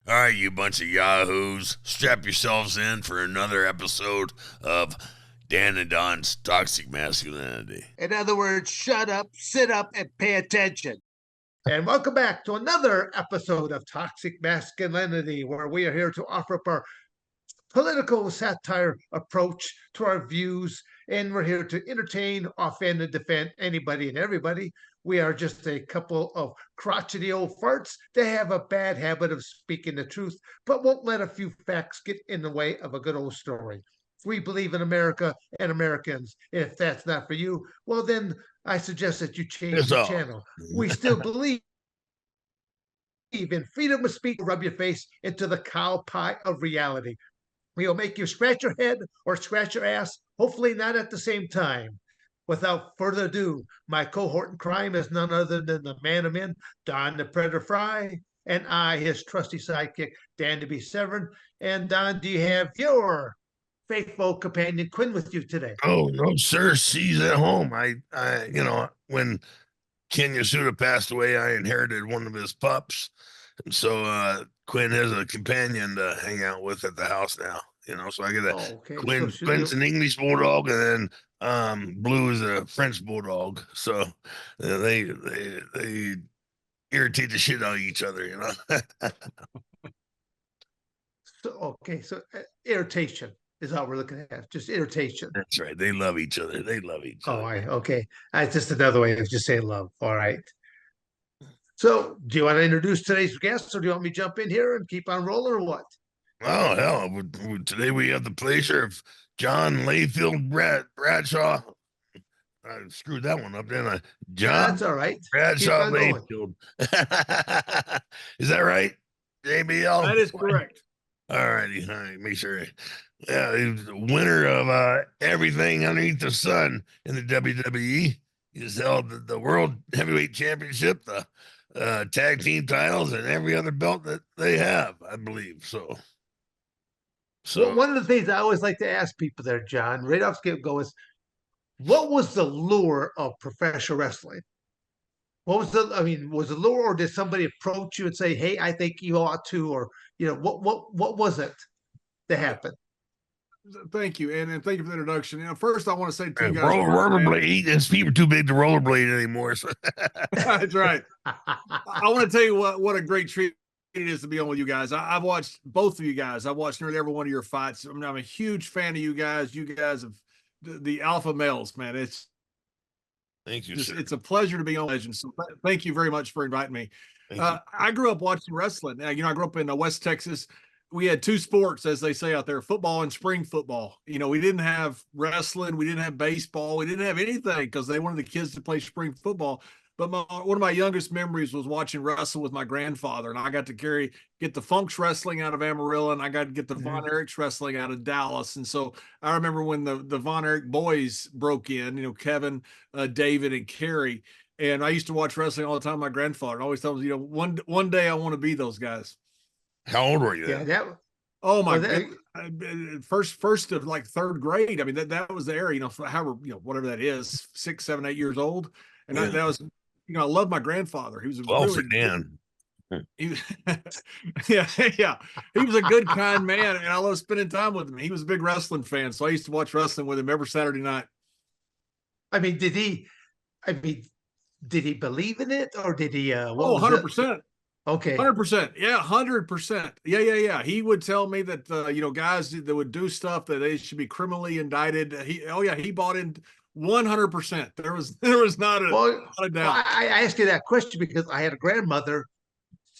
All right, you bunch of yahoos, strap yourselves in for another episode of Dan and Don's Toxic Masculinity. In other words, shut up, sit up, and pay attention. And welcome back to another episode of Toxic Masculinity, where we are here to offer up our political satire approach to our views. And we're here to entertain, offend, and defend anybody and everybody. We are just a couple of crotchety old farts that have a bad habit of speaking the truth, but won't let a few facts get in the way of a good old story. We believe in America and Americans. If that's not for you, well, then I suggest that you change That's the all. channel. We still believe in freedom of speech. Rub your face into the cow pie of reality. We'll make you scratch your head or scratch your ass, hopefully not at the same time. Without further ado, my cohort in crime is none other than the man of men, Don the Predator Fry, and I, his trusty sidekick, Dan to be Severn. And Don, do you have your faithful companion Quinn with you today? Oh no, sir. She's at home. When Ken Yasuda passed away, I inherited one of his pups, and so Quinn has a companion to hang out with at the house now. So I get a Okay, so Quinn's an English bulldog, and then Blue is a French bulldog. So they irritate the shit out of each other. so irritation is all we're looking at, just irritation. That's right. They love each other. They love each Oh, other. okay. That's just another way of just saying love. All right. So, do you want to introduce today's guest, or do you want me to jump in here and keep on rolling, or what? Oh hell! Today we have the pleasure of John Layfield Bradshaw. I screwed that one up, didn't I? That's John all right. Keep Bradshaw on going. Layfield. Is that right? JBL? That is correct. All righty. All right. Make sure. Yeah, he's the winner of everything underneath the sun in the WWE. He's held the World Heavyweight Championship, the tag team titles, and every other belt that they have, I believe. So Well, one of the things I always like to ask people there, John, right off the get go is, what was the lure of professional wrestling? Was the lure, or did somebody approach you and say, "Hey, I think you ought to," or what was it that happened? Thank you, and thank you for the introduction. First I want to say to you guys, rollerblade. His feet are too big to rollerblade anymore. So. That's right. I want to tell you what a great treat it is to be on with you guys. I've watched both of you guys. I've watched nearly every one of your fights. I'm a huge fan of you guys. You guys have the alpha males, man. Thank you, just, sir. it's a pleasure to be on Legend. So thank you very much for inviting me. I grew up watching wrestling. I grew up in West Texas. We had two sports, as they say out there, football and spring football. We didn't have wrestling. We didn't have baseball. We didn't have anything because they wanted the kids to play spring football. But one of my youngest memories was watching wrestle with my grandfather, and I got to get the Funks wrestling out of Amarillo, and I got to get the Von Erichs wrestling out of Dallas. And so I remember when the Von Erich boys broke in, Kevin, David, and Kerry. And I used to watch wrestling all the time with my grandfather, and always told him, one day I want to be those guys. How old were you then? Yeah, oh my God. First of like third grade. I mean, that was the era, however, whatever that is, 6, 7, 8 years old. And that was, I love my grandfather. He was for Dan. Yeah. He was a good, kind man, and I love spending time with him. He was a big wrestling fan, so I used to watch wrestling with him every Saturday night. Did he believe in it, or did he 100%. Okay. 100%. Yeah, 100%. Yeah. He would tell me that guys that would do stuff that they should be criminally indicted. He bought in 100%. There was not a doubt. I asked you that question because I had a grandmother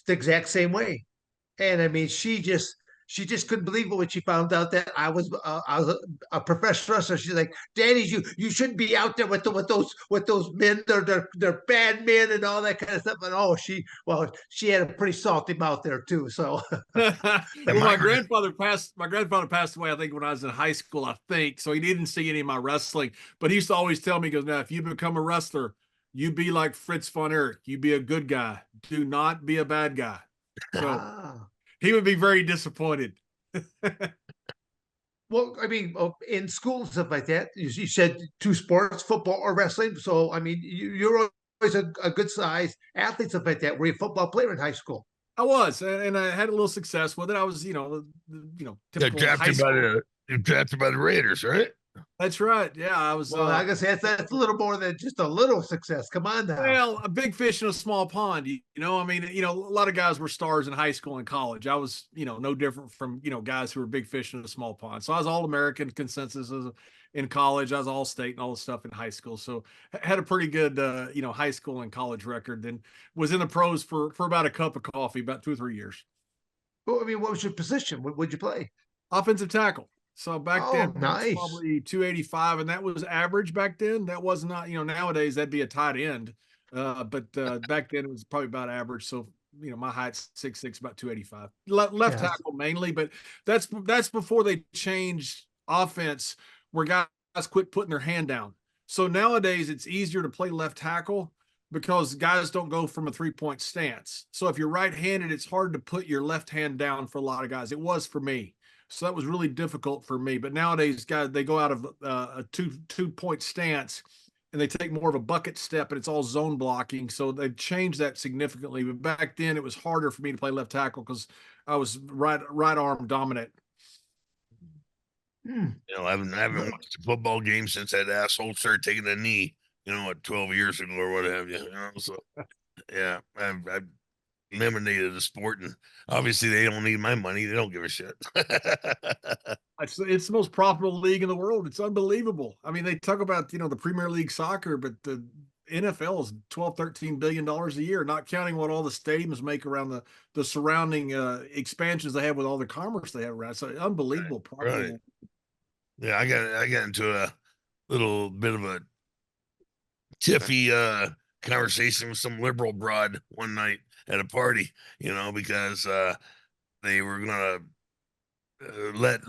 the exact same way, and she just couldn't believe it when she found out that I was a professional wrestler. She's like, "Danny, you shouldn't be out there with those men. They're bad men and all that kind of stuff." And she had a pretty salty mouth there too. So, my grandfather passed away, I think, when I was in high school. I think so. He didn't see any of my wrestling, but he used to always tell me, he goes, "Now, if you become a wrestler, you be like Fritz von Erich. You be a good guy. Do not be a bad guy." So. He would be very disappointed. Well, in school and stuff like that, you said two sports, football or wrestling. So, you're always a good size athlete, stuff like that. Were you a football player in high school? I was, and I had a little success with it. I was, typical high school. Drafted by the Raiders, right? That's right. Yeah, I was. Well, I guess that's a little more than just a little success. Come on now. Well, a big fish in a small pond. I mean, a lot of guys were stars in high school and college. I was, no different from, guys who were big fish in a small pond. So I was all American consensus in college. I was all state and all the stuff in high school. So had a pretty good, high school and college record. Then was in the pros for about a cup of coffee, about 2 or 3 years. Well, I mean, what was your position? What would you play? Offensive tackle. So back then, Oh, nice. probably 285, and that was average back then. That was not, nowadays that'd be a tight end. But back then it was probably about average. So, my height's 6'6", about 285. Left Yes. tackle mainly, but that's before they changed offense where guys quit putting their hand down. So nowadays it's easier to play left tackle because guys don't go from a 3-point stance. So if you're right-handed, it's hard to put your left hand down for a lot of guys. It was for me. So that was really difficult for me. But nowadays, guys, they go out of a two-point stance and they take more of a bucket step, and it's all zone blocking. So they've changed that significantly. But back then, it was harder for me to play left tackle because I was right arm dominant. I haven't watched a football game since that asshole started taking a knee. 12 years ago or what have you. So yeah, I've eliminated the sport, and obviously they don't need my money. They don't give a shit. It's the most profitable league in the world. It's unbelievable. I mean, they talk about, the Premier League soccer, but the NFL is $12-13 billion a year, not counting what all the stadiums make around the surrounding expansions they have with all the commerce they have around. So unbelievable. Right. Yeah, I got into a little bit of a tiffy conversation with some liberal broad one night at a party, because they were gonna let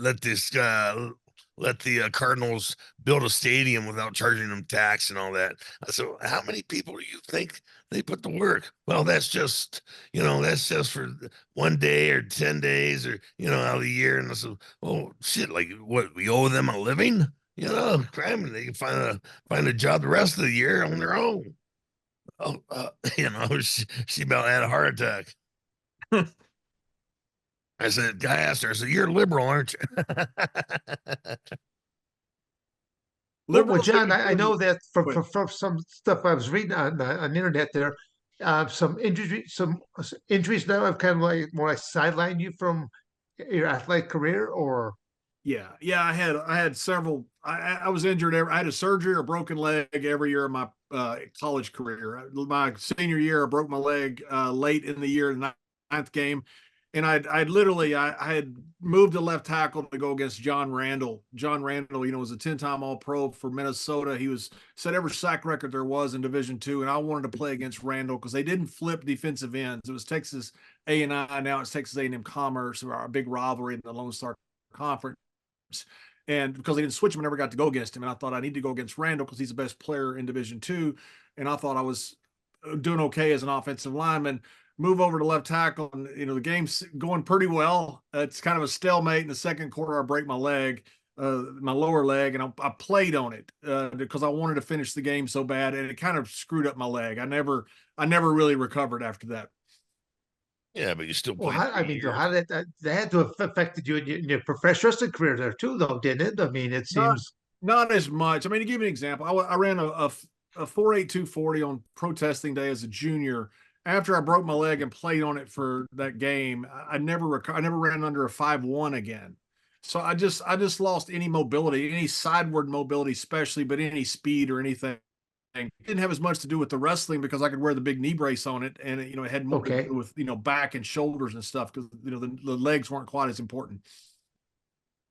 the Cardinals build a stadium without charging them tax and all that. So how many people do you think they put to work? Well, that's just for 1 day or 10 days or out of the year. And I said, well, shit, like what, we owe them a living? Crime, they can find a job the rest of the year on their own. Oh, she about had a heart attack. I asked her, I said, you're liberal, aren't you? Well, John, I know that from some stuff I was reading on the internet there, some injuries now have kind of like more like sidelined you from your athletic career, or Yeah. I had several. I was injured. I had a surgery or broken leg every year of my college career. My senior year, I broke my leg late in the year, the ninth game, and I had moved to left tackle to go against John Randall. John Randall, was a 10-time All-Pro for Minnesota. He set every sack record there was in Division II, and I wanted to play against Randall because they didn't flip defensive ends. It was Texas A&I, now it's Texas A&M Commerce, our big rivalry in the Lone Star Conference. And because they didn't switch him, I never got to go against him. And I thought I need to go against Randall because he's the best player in Division II. And I thought I was doing okay as an offensive lineman. Move over to left tackle, and the game's going pretty well. It's kind of a stalemate. In the second quarter, I break my leg, my lower leg, and I played on it because I wanted to finish the game so bad, and it kind of screwed up my leg. I never really recovered after that. Yeah, but you still play. Well, how did that had to have affected you in your professional wrestling career there too, though, didn't it? I mean, it seems not as much. I mean, to give you an example, I ran a 4.8240 on protesting day as a junior. After I broke my leg and played on it for that game, I never ran under a 5.1 again. So I just lost any mobility, any sideward mobility, especially, but any speed or anything. It didn't have as much to do with the wrestling because I could wear the big knee brace on it, and it had more to do with back and shoulders and stuff because the legs weren't quite as important.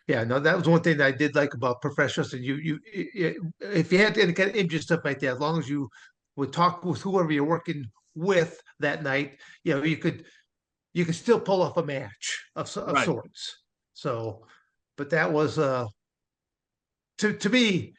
Yeah, no, that was one thing that I did like about professionals. And if you had any kind of injury stuff like that, as long as you would talk with whoever you're working with that night, you could still pull off a match of sorts. So, but that was to me,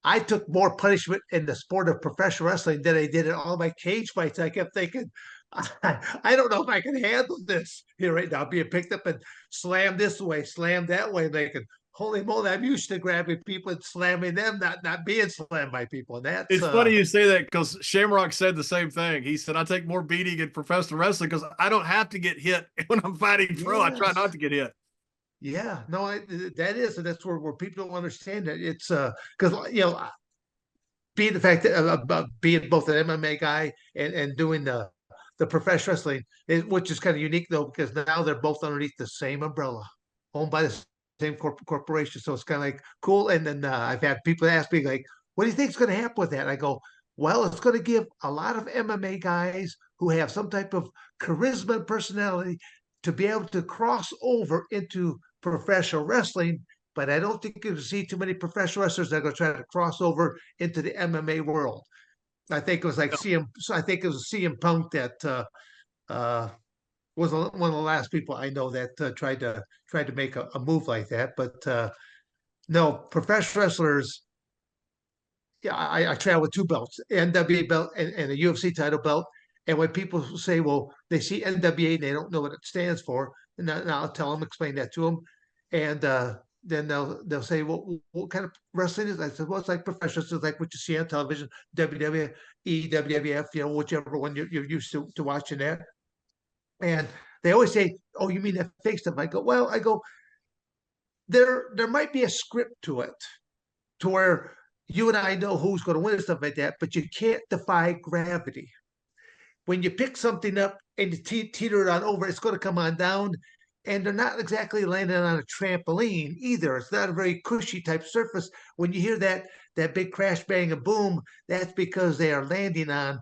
I took more punishment in the sport of professional wrestling than I did in all my cage fights. I kept thinking, I don't know if I can handle this here right now, being picked up and slammed this way, slammed that way, thinking, holy moly, I'm used to grabbing people and slamming them, not being slammed by people. And that's It's funny you say that because Shamrock said the same thing. He said, I take more beating in professional wrestling because I don't have to get hit when I'm fighting pro. I try not to get hit. Yeah, no, that is, and that's where people don't understand it. It's because being the fact that about being both an MMA guy and doing the professional wrestling, which is kind of unique though, because now they're both underneath the same umbrella, owned by the same corporation. So it's kind of like cool. And then I've had people ask me like, "What do you think is going to happen with that?" And I go, "Well, it's going to give a lot of MMA guys who have some type of charisma and personality to be able to cross over into professional wrestling." But I don't think you'll see too many professional wrestlers that are going to try to cross over into the MMA world. I think it was like CM. I think it was CM Punk that uh, was one of the last people I know that tried to make a move like that. But no, professional wrestlers. Yeah, I travel with two belts, NWA belt and a UFC title belt. And when people say, well, they see NWA and they don't know what it stands for, and I'll tell them, explain that to them, and then they'll say, well, what kind of wrestling is that? I said, well, it's like professional. It's like what you see on television, WWE, WWF, whichever one you're used to watching that. And they always say, oh, you mean that fake stuff? I go, well, there might be a script to it, to where you and I know who's going to win and stuff like that, but you can't defy gravity. When you pick something up and you teeter it on over, it's going to come on down. And they're not exactly landing on a trampoline either. It's not a very cushy type surface. When you hear that big crash, bang, and boom, that's because they are landing on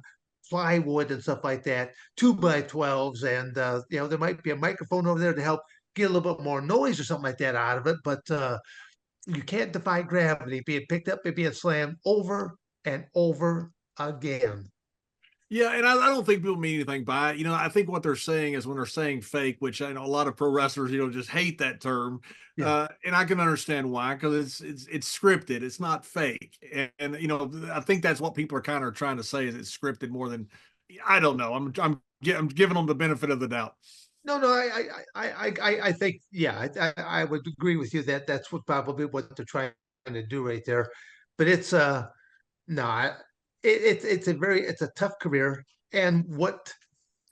plywood and stuff like that, 2x12s, and there might be a microphone over there to help get a little bit more noise or something like that out of it. But you can't defy gravity being picked up and being slammed over and over again. Yeah, and I don't think people mean anything by it. I think what they're saying is when they're saying fake, which I know a lot of pro wrestlers, just hate that term. Yeah. And I can understand why, because it's scripted. It's not fake. And I think that's what people are kind of trying to say is it's scripted more than I don't know. I'm giving them the benefit of the doubt. No, I think, yeah, I would agree with you that that's probably what they're trying to do right there. But it's no, it's it's a tough career, and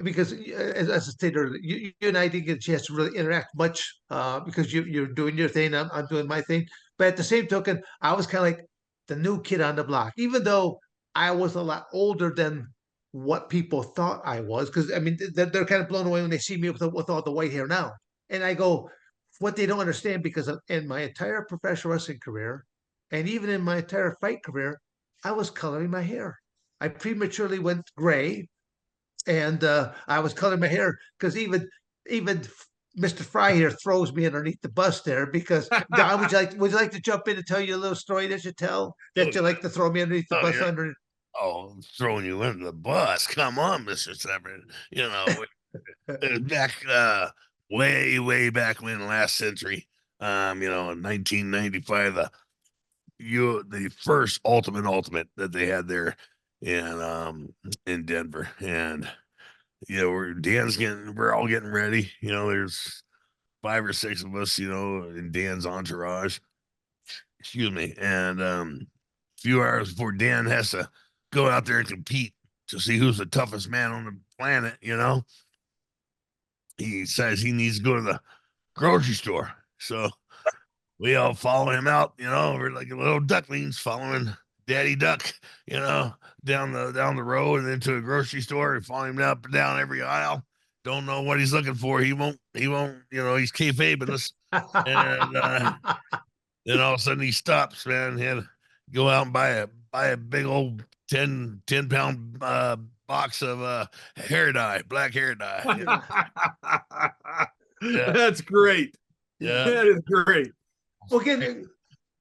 because as I stated earlier, you and I didn't get a chance to really interact much because you're doing your thing, I'm doing my thing. But at the same token, I was kind of like the new kid on the block, even though I was a lot older than what people thought I was. Because I mean, they're kind of blown away when they see me with all the white hair now, and I go, what they don't understand, because in my entire professional wrestling career, and even in my entire fight career, I was coloring my hair. I prematurely went gray, and I was coloring my hair because even Mr. Fry here throws me underneath the bus there because Don, would you like to jump in and tell you a little story that you tell that you like to throw me underneath the bus yeah. under? Oh, throwing you into the bus. Come on, Mr. Severin. Back way back when last century. In 1995, the first ultimate that they had there in Denver. And we're all getting ready. There's 5 or 6 of us, in Dan's entourage. Excuse me. And a few hours before Dan has to go out there and compete to see who's the toughest man on the planet, he says he needs to go to the grocery store. So we all follow him out, we're like little ducklings following Daddy Duck, down the road and into a grocery store and follow him up and down every aisle. Don't know what he's looking for. He won't, he's kayfabing us. And then all of a sudden he stops, man. He had to go out and buy a big old 10-pound box of hair dye, black hair dye. Yeah. That's great. Yeah. That is great. Well, again,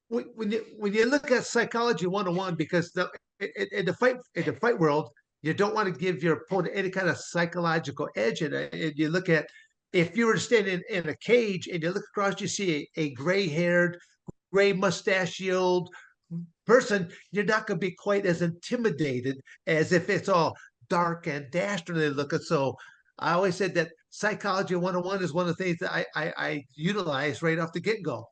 when you look at psychology 101, because in the fight world, you don't want to give your opponent any kind of psychological edge in it. And you look at, if you were standing in a cage and you look across, you see a gray-haired, gray mustachioed person, you're not going to be quite as intimidated as if it's all dark and dastardly looking. So I always said that psychology 101 is one of the things that I utilize right off the get-go.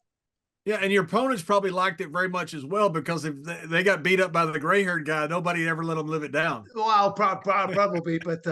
Yeah, and your opponents probably liked it very much as well, because if they got beat up by the gray-haired guy, nobody ever let them live it down. Well, probably, but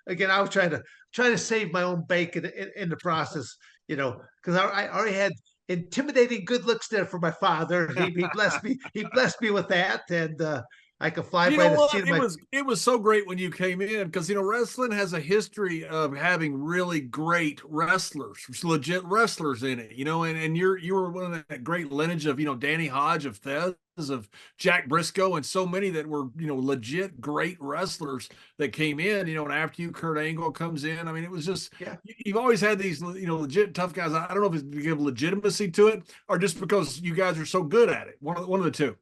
again, I was trying to save my own bacon in the process, because I already had intimidating good looks there for my father. He blessed me. He blessed me with that, and I could fly You by know the seat what? of It my. was it was so great when you came in, because wrestling has a history of having really great wrestlers, legit wrestlers in it. And you were one of that great lineage of Danny Hodge, of Thez, of Jack Briscoe, and so many that were legit great wrestlers that came in. And after you, Kurt Angle comes in. I mean, it was just Yeah. you've always had these legit tough guys. I don't know if it's to give legitimacy to it, or just because you guys are so good at it. One of the two,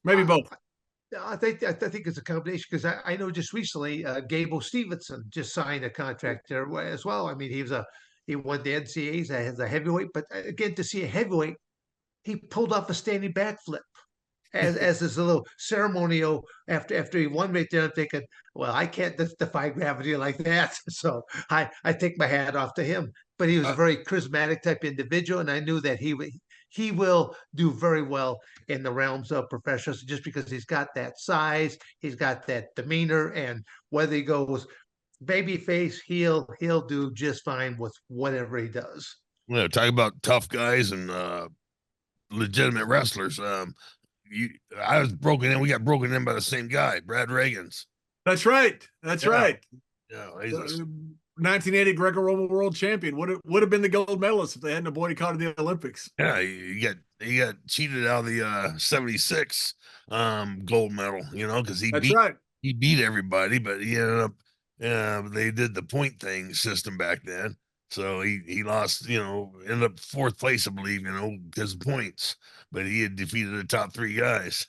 maybe Uh, both. I think it's a combination, because I know just recently Gable Stevenson just signed a contract there as well. I mean, he won the NCAAs as a heavyweight, but again, to see a heavyweight, he pulled off a standing backflip as this little ceremonial after he won right there. I'm thinking, well, I can't defy gravity like that. So I take my hat off to him. But he was a very charismatic type individual, and I knew that he will do very well in the realms of professionals, just because he's got that size, he's got that demeanor, and whether he goes babyface, he'll do just fine with whatever he does. Talk about tough guys and legitimate wrestlers. You, I was broken in. We got broken in by the same guy, Brad Reagans. That's right. That's Yeah. right. Yeah, 1980 Greco-Roman world champion would have been the gold medalist if they hadn't boycotted the Olympics. yeah. He got cheated out of the '76 gold medal. Because That's right. he beat everybody, but he ended up. They did the point thing system back then, so he lost. Ended up fourth place, I believe. Because of points, but he had defeated the top three guys.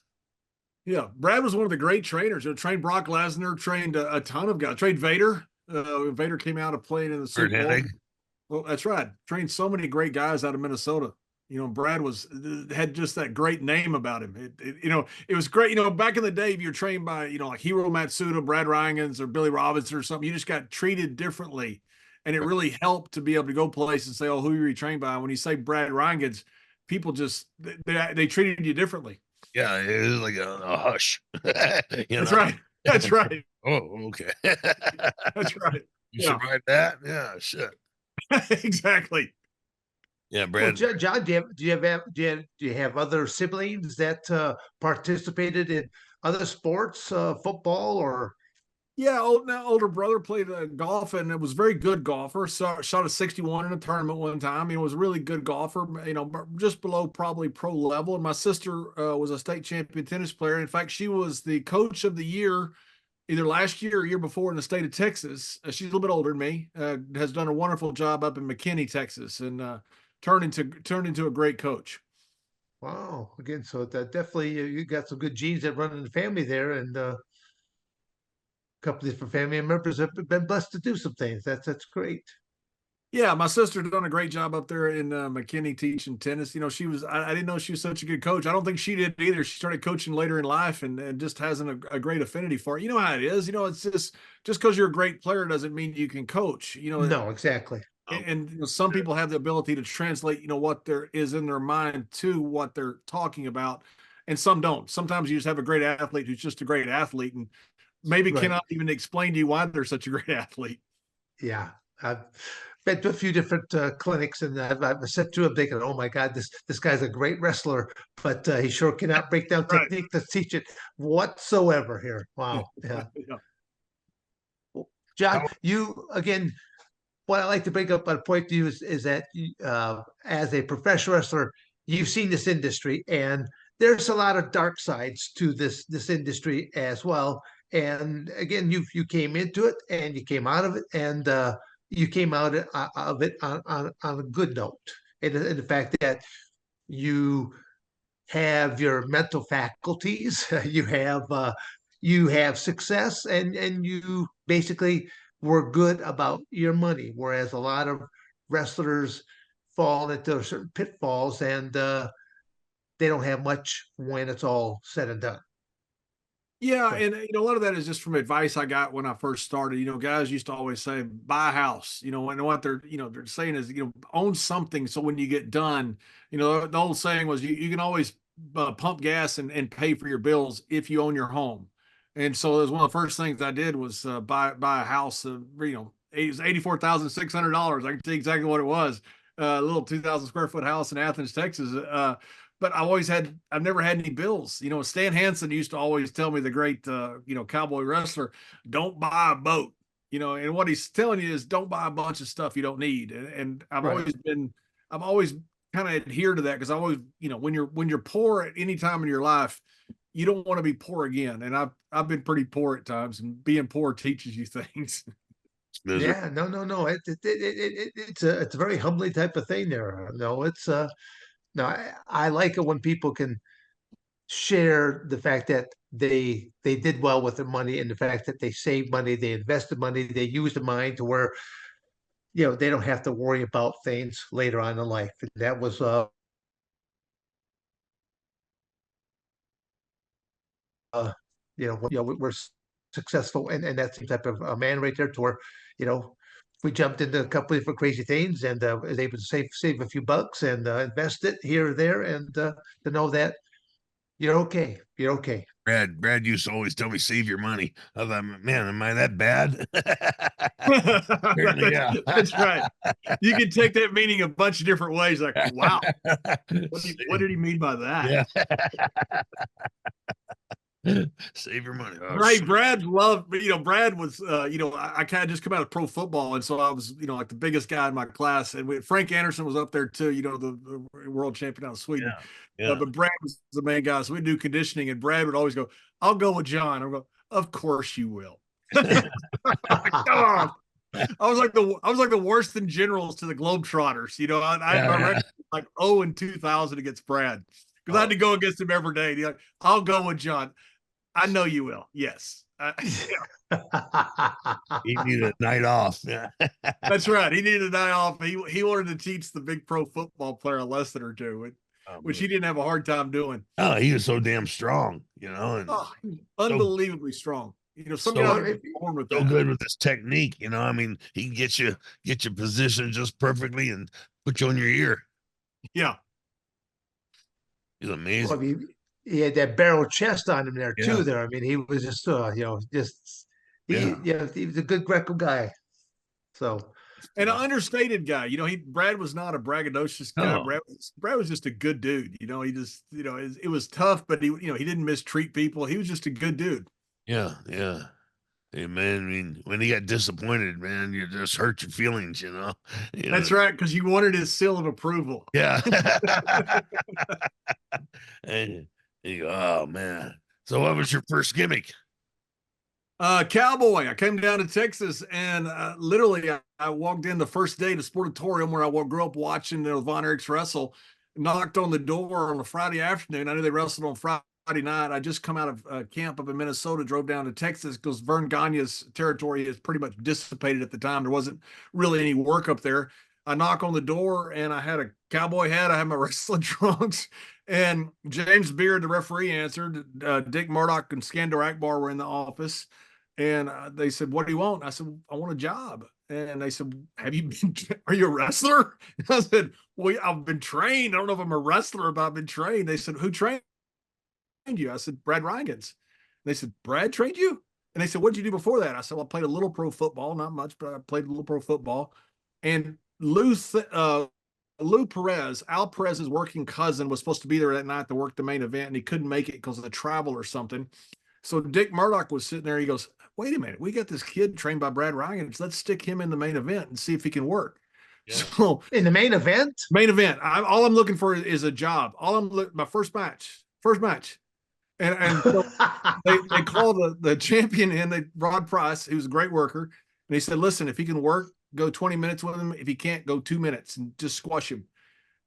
Yeah, Brad was one of the great trainers. Trained Brock Lesnar, trained a ton of guys. Trained Vader. Vader came out of playing in the Kurt Super Bowl. Hennig. Well, that's right. Trained so many great guys out of Minnesota. Brad had just that great name about him. It was great. Back in the day, if you're trained by, like Hiro Matsuda, Brad Ryangens, or Billy Robinson or something, you just got treated differently. And it really helped to be able to go places and say, oh, who are you trained by? When you say Brad Ryangens, people just, they treated you differently. Yeah, it was like a hush. That's right. That's right. Oh, okay. That's right. You survived that? Yeah, shit. Exactly. Yeah, Brad. Well, John, do you have other siblings that participated in other sports, football or? Yeah, older brother played golf, and it was very good golfer. So shot a 61 in a tournament one time. He was a really good golfer, just below probably pro level. And my sister was a state champion tennis player. In fact, she was the coach of the year, either last year or year before, in the state of Texas. She's a little bit older than me. Has done a wonderful job up in McKinney, Texas, and turned into a great coach. Wow, again, so that definitely you got some good genes that run in the family there, and couple of different family members have been blessed to do some things. That's great. Yeah, my sister done a great job up there in McKinney teaching tennis. She was, I didn't know she was such a good coach. I don't think she did either. She started coaching later in life, and just has a great affinity for it. You know how it is. It's just because you're a great player doesn't mean you can coach. No, exactly. And some people have the ability to translate, what there is in their mind to what they're talking about, and some don't. Sometimes you just have a great athlete who's just a great athlete, and maybe Right. cannot even explain to you why they're such a great athlete. Yeah, I've been to a few different clinics, and I've sat through them thinking, "Oh my God, this guy's a great wrestler, but he sure cannot break down Right. technique to teach it whatsoever." Here, wow, yeah. Yeah. John, you again. What I like to bring up on a point to you is that as a professional wrestler, you've seen this industry, and there's a lot of dark sides to this industry as well. And again, you came into it and you came out of it, and you came out of it on a good note, in the fact that you have your mental faculties, you have success, and you basically were good about your money, whereas a lot of wrestlers fall into certain pitfalls, and they don't have much when it's all said and done. Yeah, So, and a lot of that is just from advice I got when I first started. Guys used to always say, "Buy a house." And what they're saying is, own something. So when you get done, the old saying was, you can always pump gas and pay for your bills if you own your home. And so it was one of the first things I did was buy a house. It was $84,600. I can tell you exactly what it was. A little 2,000 square foot house in Athens, Texas. But I've never had any bills. Stan Hansen used to always tell me, the great, cowboy wrestler, don't buy a boat, and what he's telling you is don't buy a bunch of stuff you don't need. And right. I've always kind of adhered to that, because I always, when you're poor at any time in your life, you don't want to be poor again. And I've been pretty poor at times, and being poor teaches you things. Yeah, no. It's a very humbling type of thing there. No, it's no, I like it when people can share the fact that they did well with their money and the fact that they saved money, they invested money, they used the money to where they don't have to worry about things later on in life. And that was uh we're successful and that type of man right there to where we jumped into a couple of different crazy things and was able to save a few bucks and invest it here or there and to know that you're okay. Brad used to always tell me, save your money. I thought, man, am I that bad? Apparently, yeah. That's right. You can take that meaning a bunch of different ways. Like, wow, what did he mean by that? Yeah. Save your money. Oh, Right, Brad loved, Brad was, I kind of just come out of pro football, and so I was, like the biggest guy in my class, and Frank Anderson was up there too, the world champion out of Sweden. yeah. Yeah. But Brad was the main guy, so we do conditioning, and Brad would always go, "I'll go with John." I'm going, "Of course you will." Come on. I was like the worst than generals to the Globetrotters. I reckon like 0-2,000 against Brad, because I had to go against him every day. And he's like, "I'll go with John." I know you will. Yes. He needed a night off. Yeah. That's right. He needed a night off. He wanted to teach the big pro football player a lesson or two, which he didn't have a hard time doing. Oh, he was so damn strong, and Unbelievably strong. Some guys born with so that. good with his technique. I mean, he can get you positioned just perfectly and put you on your ear. Yeah. He's amazing. Well, he had that barrel chest on him there Yeah. too. There, I mean, he was just he was a good Greco guy. So, and an understated guy. Brad was not a braggadocious guy. Oh. Brad was just a good dude. He just, it was tough, but he didn't mistreat people. He was just a good dude. Yeah, yeah. Hey, man, I mean, when he got disappointed, man, you just hurt your feelings, That's right, because you wanted his seal of approval. Yeah. And you go, oh, man. So what was your first gimmick? Cowboy. I came down to Texas, and literally I walked in the first day to Sportatorium, where I grew up watching Von Erichs wrestle, knocked on the door on a Friday afternoon. I knew they wrestled on Friday night. I just come out of camp up in Minnesota, drove down to Texas because Vern Gagne's territory is pretty much dissipated at the time. There wasn't really any work up there. I knock on the door, and I had a cowboy hat. I had my wrestling trunks, and James Beard, the referee, answered. Dick Murdoch and Skandor Akbar were in the office, and they said, "What do you want?" I said, "I want a job." And they said, are you a wrestler? And I said, "Well, I've been trained. I don't know if I'm a wrestler, but I've been trained." They said, "Who trained you?" I said, "Brad Reingens." They said, "Brad trained you?" And they said, "What did you do before that?" I said, "Well, I played a little pro football, not much, but I played a little pro football." And Lou Perez, Al Perez's working cousin, was supposed to be there that night to work the main event, and he couldn't make it because of the travel or something. So Dick Murdoch was sitting there. He goes, "Wait a minute, we got this kid trained by Brad Reingens. Let's stick him in the main event and see if he can work." Yeah. So in the main event, all I'm looking for is a job. My first match. And so they called the champion in, Rod Price, who's a great worker. And he said, "Listen, if he can work, go 20 minutes with him. If he can't, go 2 minutes and just squash him."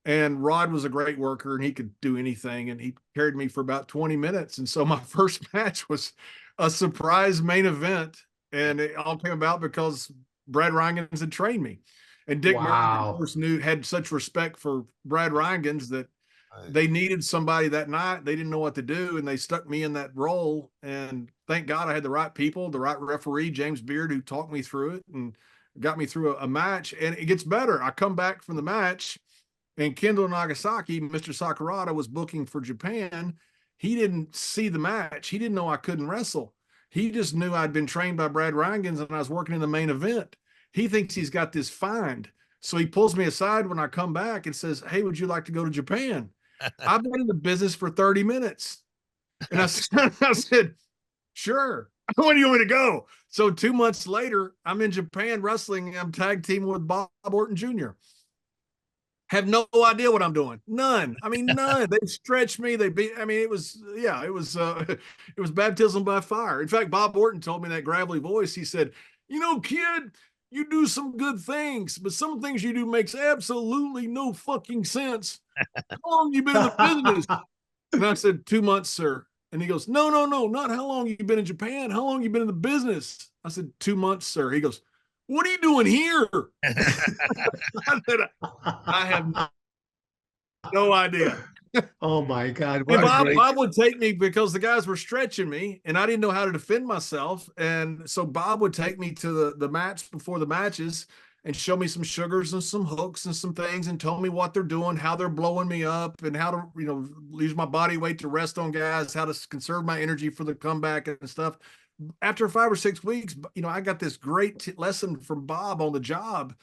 And Rod was a great worker, and he could do anything. And he carried me for about 20 minutes. And so my first match was a surprise main event. And it all came about because Brad Reingens had trained me. And Dick Murdoch, of course, had such respect for Brad Reingens that they needed somebody that night. They didn't know what to do, and they stuck me in that role. And thank God I had the right people, the right referee, James Beard, who talked me through it and got me through a match. And it gets better. I come back from the match, and Kendall Nagasaki, Mr. Sakurada, was booking for Japan. He didn't see the match. He didn't know I couldn't wrestle. He just knew I'd been trained by Brad Rangans and I was working in the main event. He thinks he's got this find. So he pulls me aside when I come back and says, "Hey, would you like to go to Japan?" I've been in the business for 30 minutes. And I said, "Sure. When do you want me to go?" So 2 months later, I'm in Japan wrestling. I'm tag teaming with Bob Orton Jr. Have no idea what I'm doing. None. I mean, none. They stretched me. They beat. I mean, it was it was baptism by fire. In fact, Bob Orton told me in that gravelly voice. He said, "Kid, you do some good things, but some things you do makes absolutely no fucking sense. How long you been in the business?" And I said, 2 months, sir. And he goes, "No, not how long you been in Japan. How long you been in the business?" I said, 2 months, sir. He goes, "What are you doing here?" I said, "I have no idea." Oh my God. And Bob would take me because the guys were stretching me and I didn't know how to defend myself. And so Bob would take me to the match before the matches and show me some sugars and some hooks and some things and tell me what they're doing, how they're blowing me up and how to, use my body weight to rest on guys, how to conserve my energy for the comeback and stuff. After 5 or 6 weeks, I got this great lesson from Bob on the job,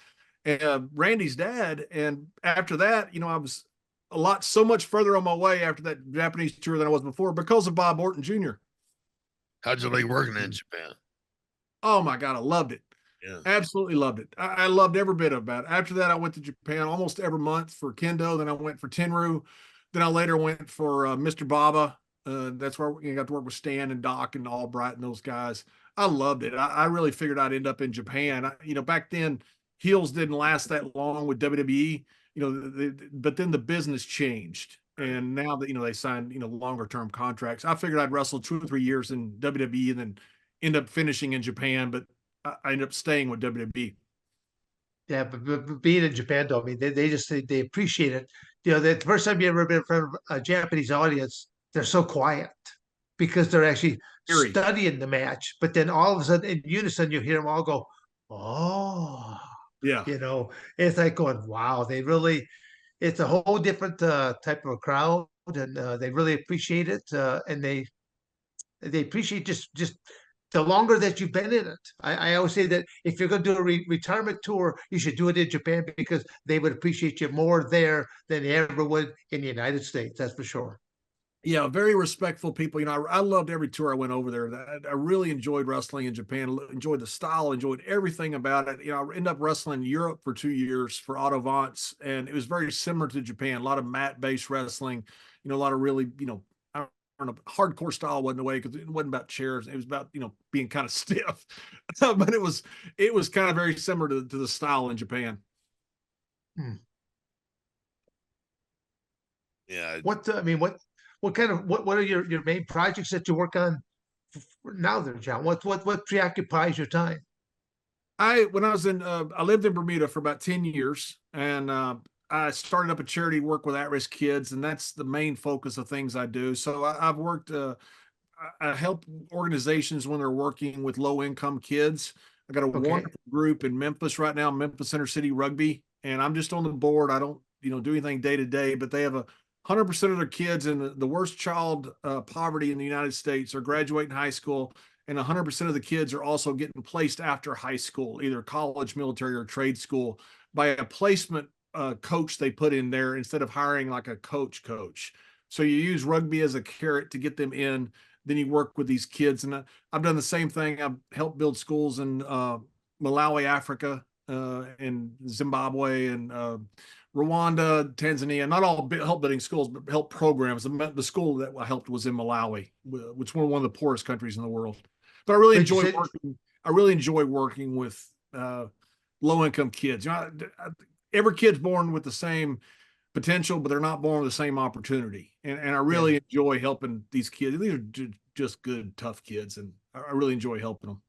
Randy's dad. And after that, I was so much further on my way after that Japanese tour than I was before because of Bob Orton Jr. How'd you like working in Japan? Oh my God, I loved it. Yeah. Absolutely loved it. I loved every bit about it. After that, I went to Japan almost every month for Kendo. Then I went for Tenru. Then I later went for Mr. Baba. That's where I got to work with Stan and Doc and Albright and those guys. I loved it. I really figured I'd end up in Japan. Back then, heels didn't last that long with WWE. But then the business changed. And now that, they signed, longer term contracts, I figured I'd wrestle 2 or 3 years in WWE and then end up finishing in Japan. But I ended up staying with WWE. Yeah, but being in Japan, though, I mean, they appreciate it. The first time you ever been in front of a Japanese audience, they're so quiet because they're actually studying the match. But then all of a sudden, in unison, you hear them all go, "Oh." Yeah. It's like going, wow, it's a whole different type of a crowd, and they really appreciate it, and they appreciate just the longer that you've been in it. I always say that if you're going to do a retirement tour, you should do it in Japan because they would appreciate you more there than they ever would in the United States. That's for sure. Yeah, very respectful people. I loved every tour I went over there. I really enjoyed wrestling in Japan, enjoyed the style, enjoyed everything about it. I ended up wrestling in Europe for 2 years for Otto Vance, and it was very similar to Japan. A lot of mat-based wrestling, a lot of really, I don't know, hardcore style wasn't the way because it wasn't about chairs. It was about, being kind of stiff. But it was kind of very similar to the style in Japan. Yeah. What are your main projects that you work on now there, John? What preoccupies your time? I lived in Bermuda for about 10 years and I started up a charity work with at-risk kids, and that's the main focus of things I do. So I've worked, I help organizations when they're working with low-income kids. I got a wonderful group in Memphis right now, Memphis Inner City Rugby, and I'm just on the board. I don't, do anything day to day, but they have 100% of their kids in the worst child poverty in the United States are graduating high school, and 100% of the kids are also getting placed after high school, either college, military, or trade school, by a placement coach they put in there instead of hiring like a coach. So you use rugby as a carrot to get them in. Then you work with these kids, and I've done the same thing. I've helped build schools in Malawi, Africa, in Zimbabwe, and Rwanda, Tanzania. Not all help building schools, but help programs. The school that I helped was in Malawi, which was one of the poorest countries in the world. But I really enjoy working. I really enjoy working with low-income kids. Every kid's born with the same potential, but they're not born with the same opportunity. And I really enjoy helping these kids. These are just good, tough kids, and I really enjoy helping them.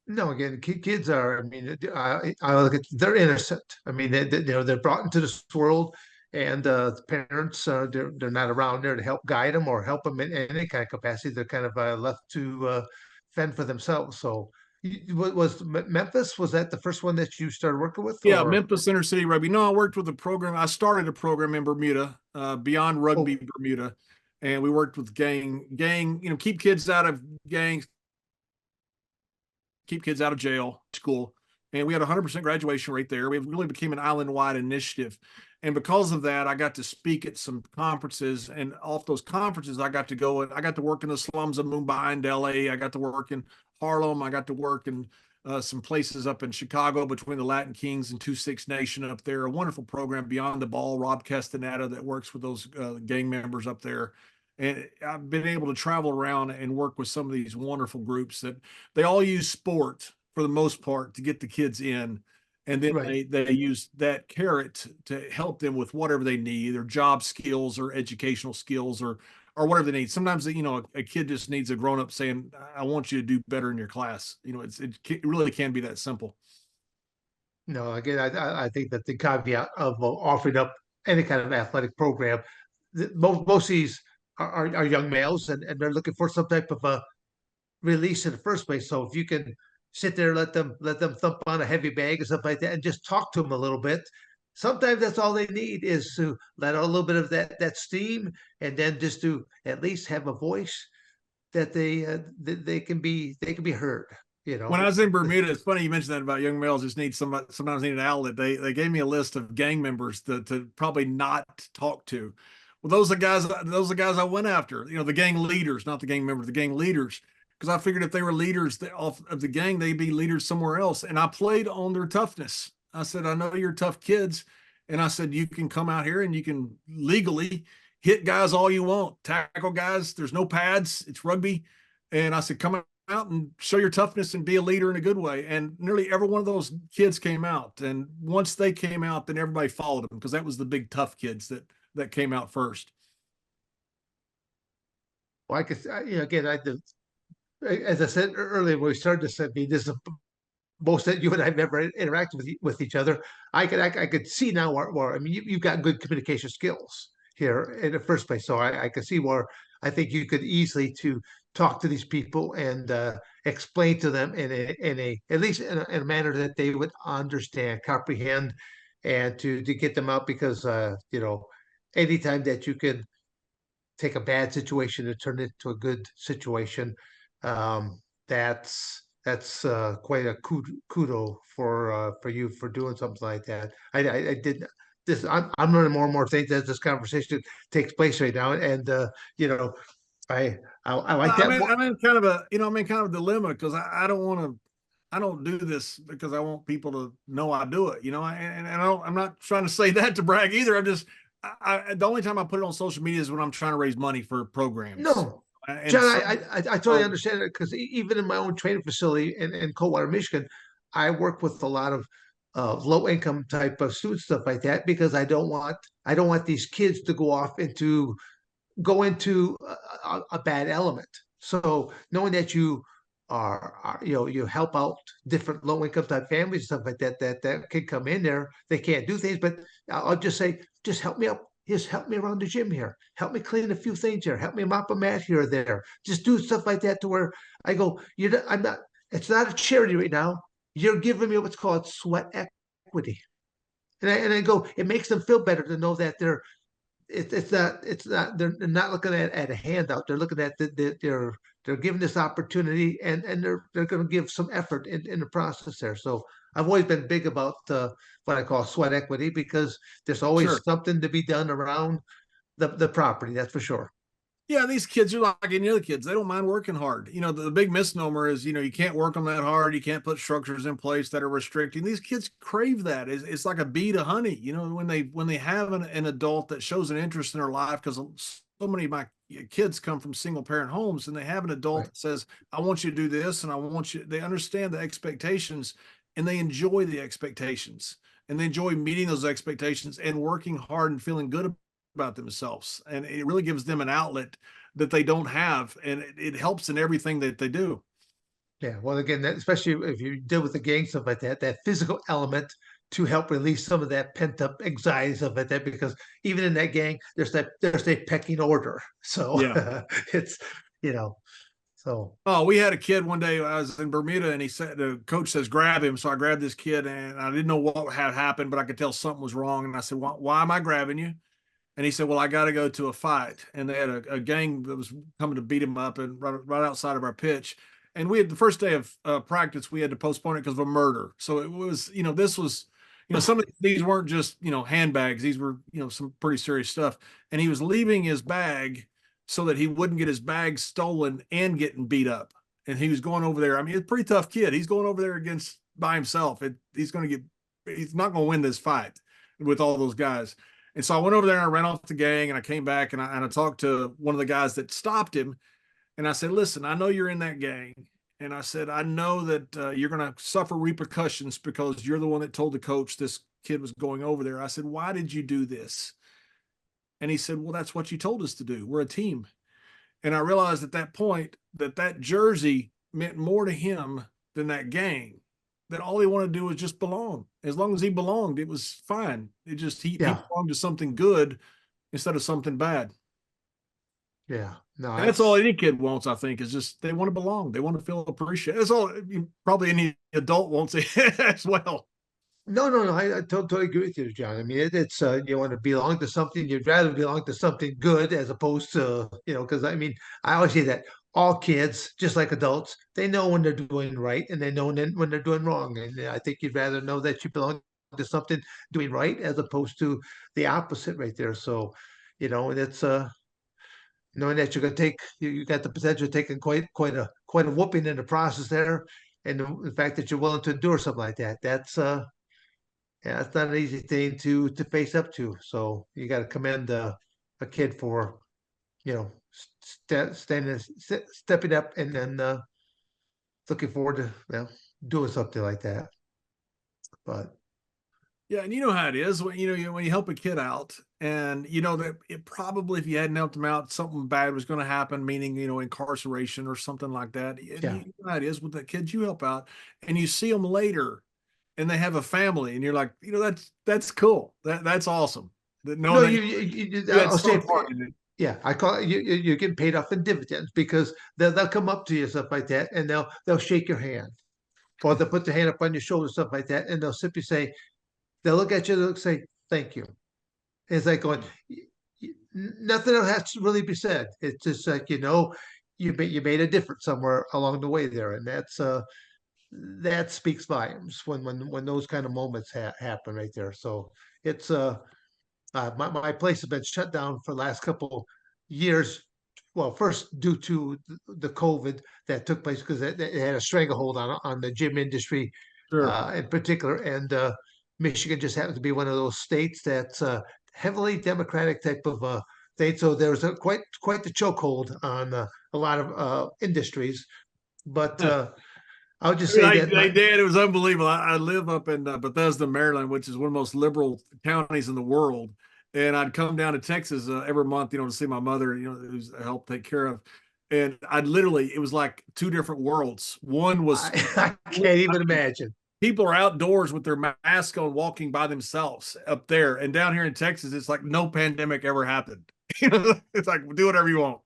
No, again, kids are. I mean, I look at they're innocent. I mean, they're brought into this world, and the parents they're not around there to help guide them or help them in any kind of capacity. They're kind of left to fend for themselves. So, was Memphis, was that the first one that you started working with, Yeah, or? Memphis Inner City Rugby. No, I worked with a program. I started a program in Bermuda, Beyond Rugby Oh, Bermuda, and we worked with gang. Keep kids out of gangs, keep kids out of jail, school. And we had 100% graduation rate there. We really became an island-wide initiative. And because of that, I got to speak at some conferences. And off those conferences, I got to go and I got to work in the slums of Mumbai and LA. I got to work in Harlem. I got to work in some places up in Chicago between the Latin Kings and 2-6 Nation up there. A wonderful program, Beyond the Ball, Rob Castaneda, that works with those gang members up there. And I've been able to travel around and work with some of these wonderful groups that they all use sport for the most part to get the kids in. And then right. they use that carrot to help them with whatever they need, their job skills or educational skills or whatever they need. Sometimes, a kid just needs a grown up saying, I want you to do better in your class. It really can be that simple. No, again, I think that the caveat of offering up any kind of athletic program, most of these are young males, and they're looking for some type of a release in the first place. So if you can sit there, let them thump on a heavy bag or something like that, and just talk to them a little bit. Sometimes that's all they need is to let out a little bit of that steam, and then just to at least have a voice that they can be heard. You When I know, was in Bermuda, it's funny you mentioned that about young males just need sometimes need an outlet. They gave me a list of gang members to probably not talk to. Well, those are the guys I went after. The gang leaders, not the gang members, the gang leaders. Because I figured if they were leaders off of the gang, they'd be leaders somewhere else. And I played on their toughness. I said, I know you're tough kids. And I said, you can come out here and you can legally hit guys all you want, tackle guys. There's no pads. It's rugby. And I said, come out and show your toughness and be a leader in a good way. And nearly every one of those kids came out. And once they came out, then everybody followed them because that was the big tough kids that came out first. well, I could, again, as I said earlier when we started this, this is most that you and I've never interacted with each other. I could see now where I mean you've got good communication skills here in the first place, so I can see where I think you could easily to talk to these people and explain to them in a at least in a manner that they would understand, comprehend, and to get them out because anytime that you can take a bad situation and turn it to a good situation. That's quite a kudo for you for doing something like that. I did this. I'm learning more and more things as this conversation takes place right now, and you know, I like that more. I'm in kind of a dilemma because I don't want to. I don't do this because I want people to know I do it, and I'm not trying to say that to brag either. The only time I put it on social media is when I'm trying to raise money for programs. No, And John, so, I totally understand it because even in my own training facility in Coldwater, Michigan, I work with a lot of low income type of student stuff like that because I don't want these kids to go into a bad element. So knowing that you you help out different low income type families and stuff like that can come in there. They can't do things, but I'll just say, just help me out. Just help me around the gym here. Help me clean a few things here. Help me mop a mat here or there. Just do stuff like that to where I go, I'm not, it's not a charity right now. You're giving me what's called sweat equity. And I go, it makes them feel better to know that they're not looking at a handout. They're looking at they're given this opportunity and they're going to give some effort in the process there. So I've always been big about what I call sweat equity because there's always sure. something to be done around the property. That's for sure. Yeah, these kids are like any other kids. They don't mind working hard. The big misnomer is, you can't work them that hard. You can't put structures in place that are restricting. These kids crave that. It's like a bee to honey. When they have an adult that shows an interest in their life, because so many of my kids come from single parent homes, and they have an adult Right. that says, "I want you to do this," and I want you. They understand the expectations, and they enjoy the expectations, and they enjoy meeting those expectations and working hard and feeling good about themselves, and it really gives them an outlet that they don't have, and it helps in everything that they do. Yeah. Well, again, especially if you deal with the gang stuff like that physical element to help release some of that pent up anxieties of it. That because even in that gang, there's a pecking order. So Yeah. it's you know so Oh, we had a kid one day. I was in Bermuda, and he said the coach says grab him. So I grabbed this kid, and I didn't know what had happened, but I could tell something was wrong. And I said, why am I grabbing you? And he said, well, I got to go to a fight. And they had a gang that was coming to beat him up, and right outside of our pitch. And we had the first day of practice, we had to postpone it because of a murder. So it was, this was, some of these weren't just, handbags. These were, some pretty serious stuff. And he was leaving his bag so that he wouldn't get his bag stolen and getting beat up. And he was going over there. I mean, he's a pretty tough kid. He's going over there against by himself. He's not going to win this fight with all those guys. And so I went over there and I ran off the gang, and I came back and I talked to one of the guys that stopped him. And I said, listen, I know you're in that gang. And I said, I know that you're going to suffer repercussions because you're the one that told the coach this kid was going over there. I said, why did you do this? And he said, well, that's what you told us to do. We're a team. And I realized at that point that jersey meant more to him than that gang, that all he wanted to do was just belong. As long as he belonged, it was fine. It just, he belonged to something good instead of something bad. Yeah. No, And that's all any kid wants, I think, is just they want to belong. They want to feel appreciated. That's all probably any adult wants as well. No, I totally agree with you, John. I mean, it's you want to belong to something. You'd rather belong to something good as opposed to because I mean, I always say that all kids, just like adults, they know when they're doing right and they know when they're doing wrong. And I think you'd rather know that you belong to something doing right as opposed to the opposite right there. So, and it's knowing that you're going to take you got the potential of taking quite a whooping in the process there, and the fact that you're willing to endure something like that, that's yeah, it's not an easy thing to face up to. So you got to commend a kid for stepping up, and then looking forward to doing something like that. But Yeah, and you know how it is when when you help a kid out, and you know that it probably if you hadn't helped him out, something bad was going to happen, meaning incarceration or something like that. And yeah, you know how it is with the kids you help out, and you see them later, and they have a family, and you're like, that's cool, that's awesome. That no, knowing that you had I'll say some part in it. yeah, I call it you're getting paid off in dividends because they'll come up to you stuff like that, and they'll shake your hand, or they'll put their hand up on your shoulder stuff like that, and they'll simply say they'll look at you, they'll say thank you. It's like going, nothing else has to really be said. It's just like you made a difference somewhere along the way there, and that speaks volumes when those kind of moments happen right there. So it's my place has been shut down for the last couple years. Well, first due to the COVID that took place because it had a stranglehold on the gym industry Sure. in particular, and Michigan just happens to be one of those states that's heavily Democratic type of state. So there was quite the chokehold on a lot of industries. But I would just say that They did. It was unbelievable. I live up in Bethesda, Maryland, which is one of the most liberal counties in the world. And I'd come down to Texas every month, to see my mother, who's helped take care of. And it was like two different worlds. One was I can't even imagine. people are outdoors with their mask on, walking by themselves up there. And down here in Texas, it's like no pandemic ever happened. It's like do whatever you want.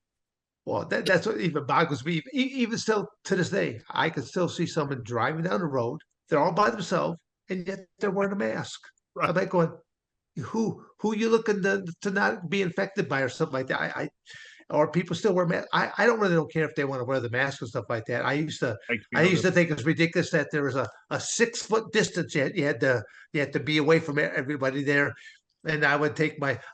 Well, that's what even boggles me. Even still to this day, I can still see someone driving down the road. They're all by themselves, and yet they're wearing a mask. Right. I'm like going, who you looking to not be infected by or something like that? Or people still wear masks. I don't care if they want to wear the mask and stuff like that. Makes me I used to uncomfortable. think it was ridiculous that there was a 6 foot distance you had to be away from everybody there. And I would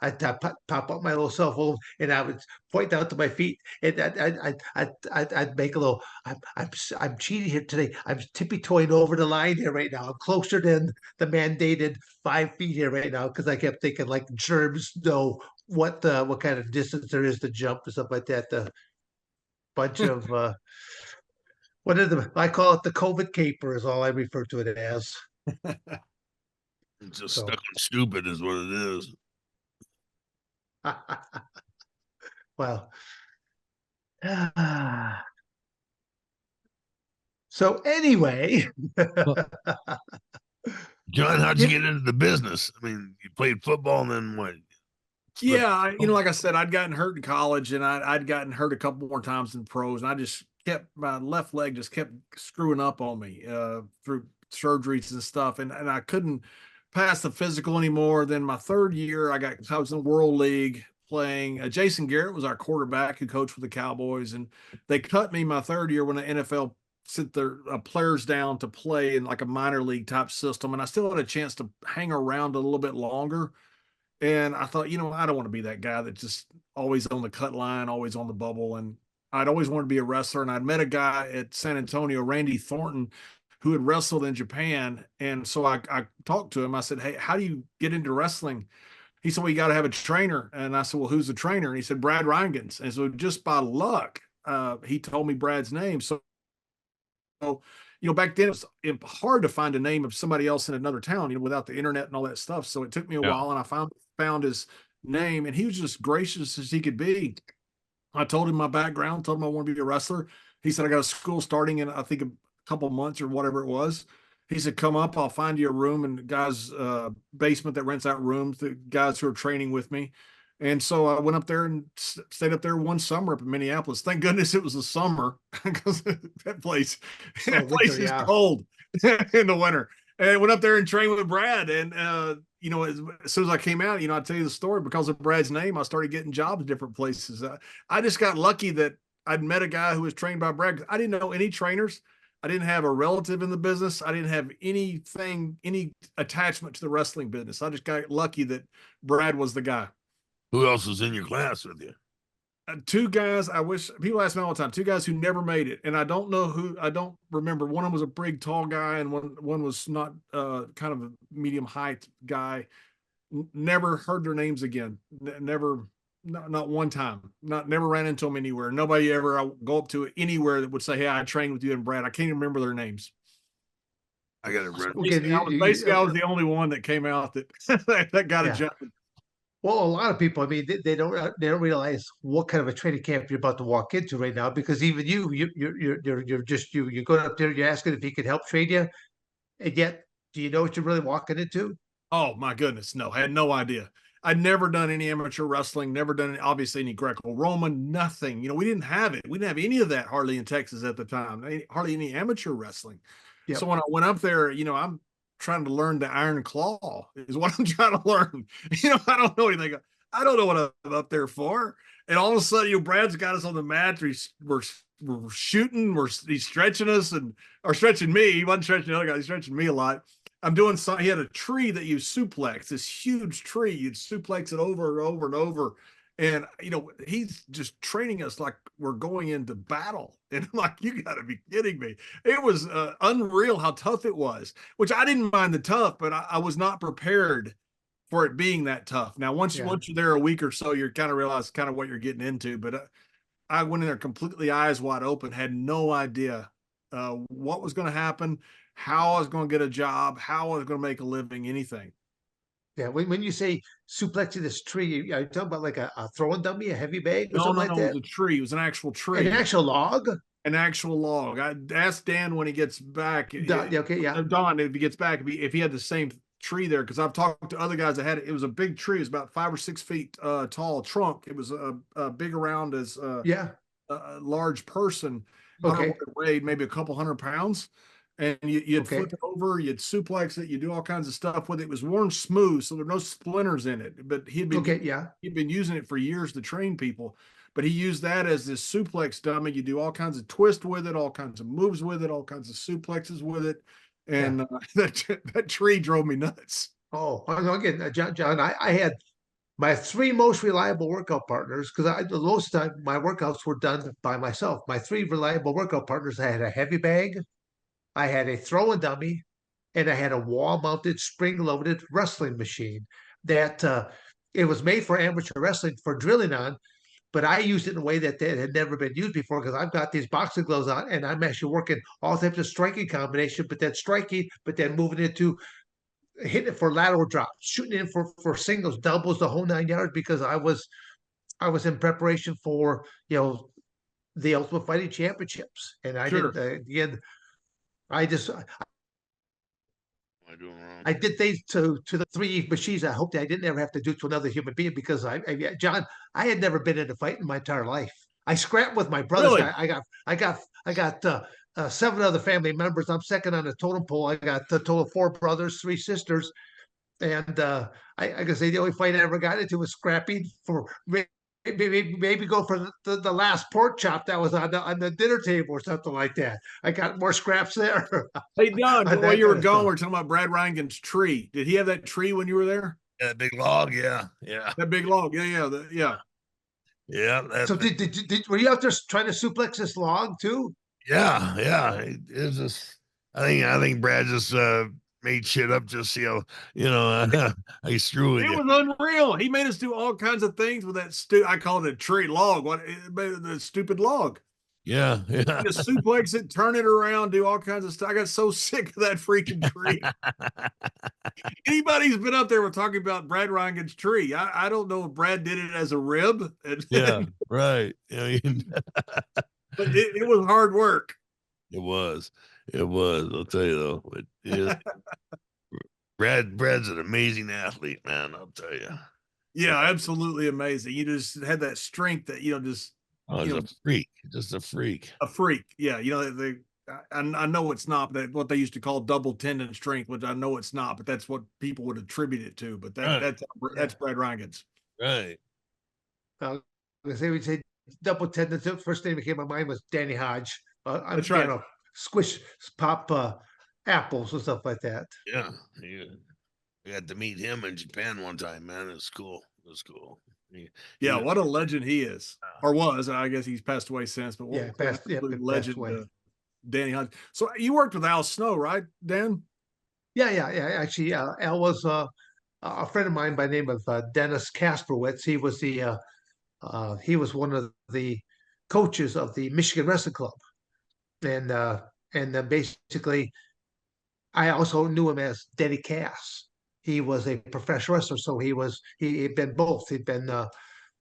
I'd pop up my little cell phone and I would point out to my feet and I'd make a little. I'm cheating here today. I'm tippy toeing over the line here right now. I'm closer than the mandated 5 feet here right now because I kept thinking like germs know what kind of distance there is to jump and stuff like that. The bunch of I call it the COVID caper is all I refer to it as. It's just So stuck on stupid is what it is. well. So anyway, Well, John, how'd you get into the business? I mean, you played football and then what? Yeah, like I said, I'd gotten hurt in college, and I'd gotten hurt a couple more times in pros, and I just kept my left leg just kept screwing up on me through surgeries and stuff, and I couldn't pass the physical anymore. Then my third year, I was in the World League playing. Jason Garrett was our quarterback who coached for the Cowboys, and they cut me my third year when the NFL sent their players down to play in like a minor league type system, and I still had a chance to hang around a little bit longer. And I thought, I don't want to be that guy that just always on the cut line, always on the bubble. And I'd always wanted to be a wrestler. And I'd met a guy at San Antonio, Randy Thornton, who had wrestled in Japan. And so I talked to him. I said, "Hey, how do you get into wrestling?" He said, "Well, you got to have a trainer." And I said, "Well, who's the trainer?" And he said, "Brad Reingens." And so just by luck, he told me Brad's name. So, back then it was hard to find a name of somebody else in another town, without the internet and all that stuff. So it took me a while, and I found his name, and he was just gracious as he could be. I told him my background, told him I want to be a wrestler. He said, "I got a school starting in, I think, a couple months or whatever it was." He said, "Come up, I'll find you a room in the guy's basement that rents out rooms, the guys who are training with me." And so I went up there and stayed up there one summer up in Minneapolis. Thank goodness it was the summer, because that place is cold in the winter. And I went up there and trained with Brad. And, as soon as I came out, I tell you the story, because of Brad's name, I started getting jobs at different places. I just got lucky that I'd met a guy who was trained by Brad. I didn't know any trainers. I didn't have a relative in the business. I didn't have any attachment to the wrestling business. I just got lucky that Brad was the guy. Who else was in your class with you? Two guys. I wish people ask me all the time. Two guys who never made it, and I don't know who. I don't remember. One of them was a big, tall guy, and one was not kind of a medium height guy. Never heard their names again. Never, not one time. Never ran into them anywhere. Nobody ever I go up to anywhere that would say, "Hey, I trained with you and Brad." I can't even remember their names. I got to run. Basically, I was the only one that came out that got a job. Well, a lot of people, I mean, they don't realize what kind of a training camp you're about to walk into right now, because even you're going up there, you're asking if he can help train you, and yet, do you know what you're really walking into? Oh my goodness, no, I had no idea. I'd never done any amateur wrestling, never done obviously any Greco-Roman, nothing. We didn't have it. We didn't have any of that hardly in Texas at the time. Hardly any amateur wrestling. Yep. So when I went up there, I'm trying to learn the Iron Claw is what I'm trying to learn. I don't know anything. I don't know what I'm up there for. And all of a sudden, Brad's got us on the mat. We're shooting. He's stretching us or stretching me. He wasn't stretching the other guy. He's stretching me a lot. I'm doing some. He had a tree that you suplex, this huge tree. You'd suplex it over and over and over. And, he's just training us like we're going into battle. And I'm like, you got to be kidding me. It was unreal how tough it was, which I didn't mind the tough, but I was not prepared for it being that tough. Now, once you're there a week or so, you kind of realize kind of what you're getting into. But I went in there completely eyes wide open, had no idea what was going to happen, how I was going to get a job, how I was going to make a living, anything. Yeah, when you say suplexing this tree, are you talking about like a throwing dummy, a heavy bag, or something like that? No, it was a tree. It was an actual tree. An actual log? An actual log. I asked Dan when he gets back. Don, if he gets back, if he had the same tree there, because I've talked to other guys that had it. It was a big tree. It was about 5 or 6 feet tall trunk. It was big around as a large person. Okay. I don't know what it weighed, maybe a couple 100 pounds. And you'd flip it over, you'd suplex it, you do all kinds of stuff with it. It was worn smooth, so there were no splinters in it. But he'd been using it for years to train people. But he used that as this suplex dummy. You do all kinds of twists with it, all kinds of moves with it, all kinds of suplexes with it. And that tree drove me nuts. Oh, again, John, I had my 3 most reliable workout partners, because most of the time my workouts were done by myself. My 3 reliable workout partners, I had a heavy bag, I had a throwing dummy, and I had a wall-mounted, spring-loaded wrestling machine that it was made for amateur wrestling for drilling on, but I used it in a way that had never been used before, because I've got these boxing gloves on, and I'm actually working all types of striking combination, but then moving into hitting it for lateral drops, shooting in for singles, doubles, the whole 9 yards, because I was in preparation for the Ultimate Fighting Championships, and I did again. I just I do wrong? I did things to the three machines. I hope that I didn't ever have to do to another human being because John, I had never been in a fight in my entire life. I scrapped with my brothers. Really? I got 7 other family members. I'm second on the totem pole. I got a total of 4 brothers, 3 sisters, and I guess the only fight I ever got into was scrapping for maybe go for the last pork chop that was on the dinner table or something like that. I got more scraps there. Hey, Don, on while that you were kind of gone, stuff. we're talking about Brad Reingen's tree. Did he have that tree when you were there? Yeah, big log. Yeah, yeah, That big log. Yeah. yeah. So were you out there trying to suplex this log too? Yeah, yeah. It was just. I think Brad just made shit up just see how I screw with It you. was unreal. He made us do all kinds of things with that I call it a tree log. The stupid log. Yeah, yeah. Just suplex it, turn it around, do all kinds of stuff. I got so sick of that freaking tree. Anybody who's been up there, we're talking about Brad Reingen's tree. I don't know if Brad did it as a rib, Yeah, right. but it was hard work. It was. It was. I'll tell you though. But yeah, Brad's an amazing athlete, man. I'll tell you. Yeah, absolutely amazing. You just had that strength that just he's a freak. Just a freak. a freak. Yeah, I know it's not what they used to call double tendon strength, which I know it's not, but that's what people would attribute it to. But Right. that's Brad Reingens. Right. We say double tendons. The first thing that came to my mind was Danny Hodge. That's right. Squish pop apples and stuff like that. Yeah. I got to meet him in Japan one time, man. It was cool. It was cool. Yeah, what a legend he is, or was. I guess he's passed away since, but Yeah, what been legend, passed away. Danny Hodge. So you worked with Al Snow, right, Dan? Yeah. Actually, Al was a friend of mine by the name of Dennis Kasperwitz. He was one of the coaches of the Michigan Wrestling Club, and then basically I also knew him as Denny Cass. He was a professional wrestler, so he'd been both.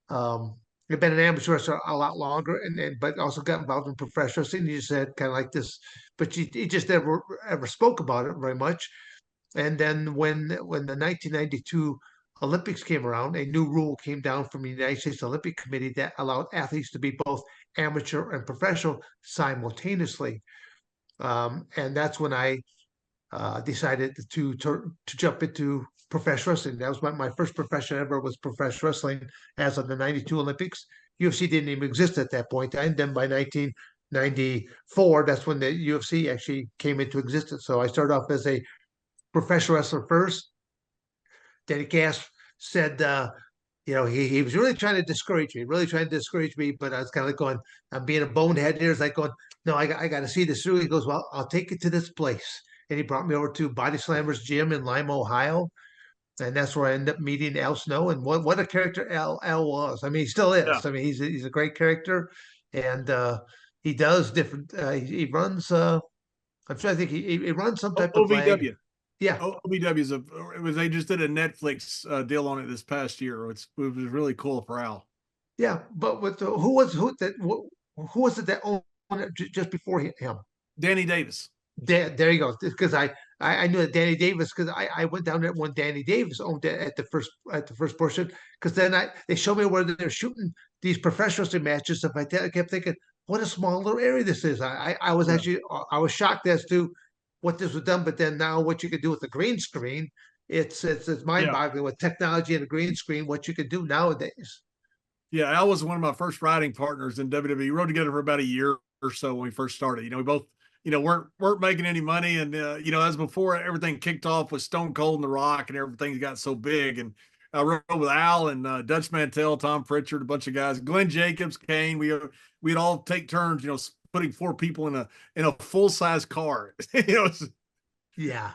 Um, he'd been an amateur wrestler a lot longer, and but also got involved in professional wrestling. He just had kind of like this, but he just never ever spoke about it very much. And then when the 1992 Olympics came around, a new rule came down from the United States Olympic Committee that allowed athletes to be both amateur and professional simultaneously. And that's when I decided to jump into professional wrestling. That was my first profession ever was professional wrestling as of the 92 Olympics. UFC didn't even exist at that point. And then by 1994, that's when the UFC actually came into existence. So I started off as a professional wrestler first. Danny Cass said, he was really trying to discourage me, but I was kind of like going, I'm being a bonehead here. It's like going, no, I got to see this through. He goes, well, I'll take you to this place. And he brought me over to Body Slammers Gym in Lima, Ohio. And that's where I ended up meeting Al Snow. And what a character Al was. I mean, he still is. Yeah. I mean, he's a great character. And he does different, he runs, I'm sure I think he runs some type of flag. OVW. Yeah. OVW's they just did a Netflix deal on it this past year. It was really cool for Al. Yeah, but who was it that owned it just before him? Danny Davis. There you go. Because I knew that Danny Davis because I went down there when Danny Davis owned it at the first portion. Because then they showed me where they're shooting these professional matches stuff like that. I kept thinking, what a small little area this is. I was actually I was shocked as to what this was done, but then now what you could do with the green screen, it's mind-boggling with technology and a green screen what you could do nowadays. Yeah, Al was one of my first writing partners in WWE. We wrote together for about a year or so when we first started. We both, weren't making any money, and as before everything kicked off with Stone Cold and The Rock, and everything got so big. And I wrote with Al and Dutch Mantell, Tom Pritchard, a bunch of guys, Glenn Jacobs, Kane. We'd all take turns, putting 4 people in a full size car. Yeah,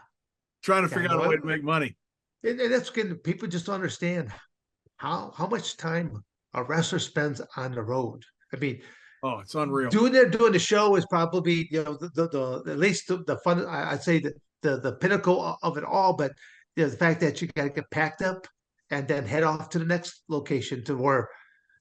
trying to figure out a way to make money. And that's good. People just don't understand how much time a wrestler spends on the road. I mean, it's unreal. Doing the show is probably the at least the fun. I'd say the pinnacle of it all. But the fact that you got to get packed up and then head off to the next location to where.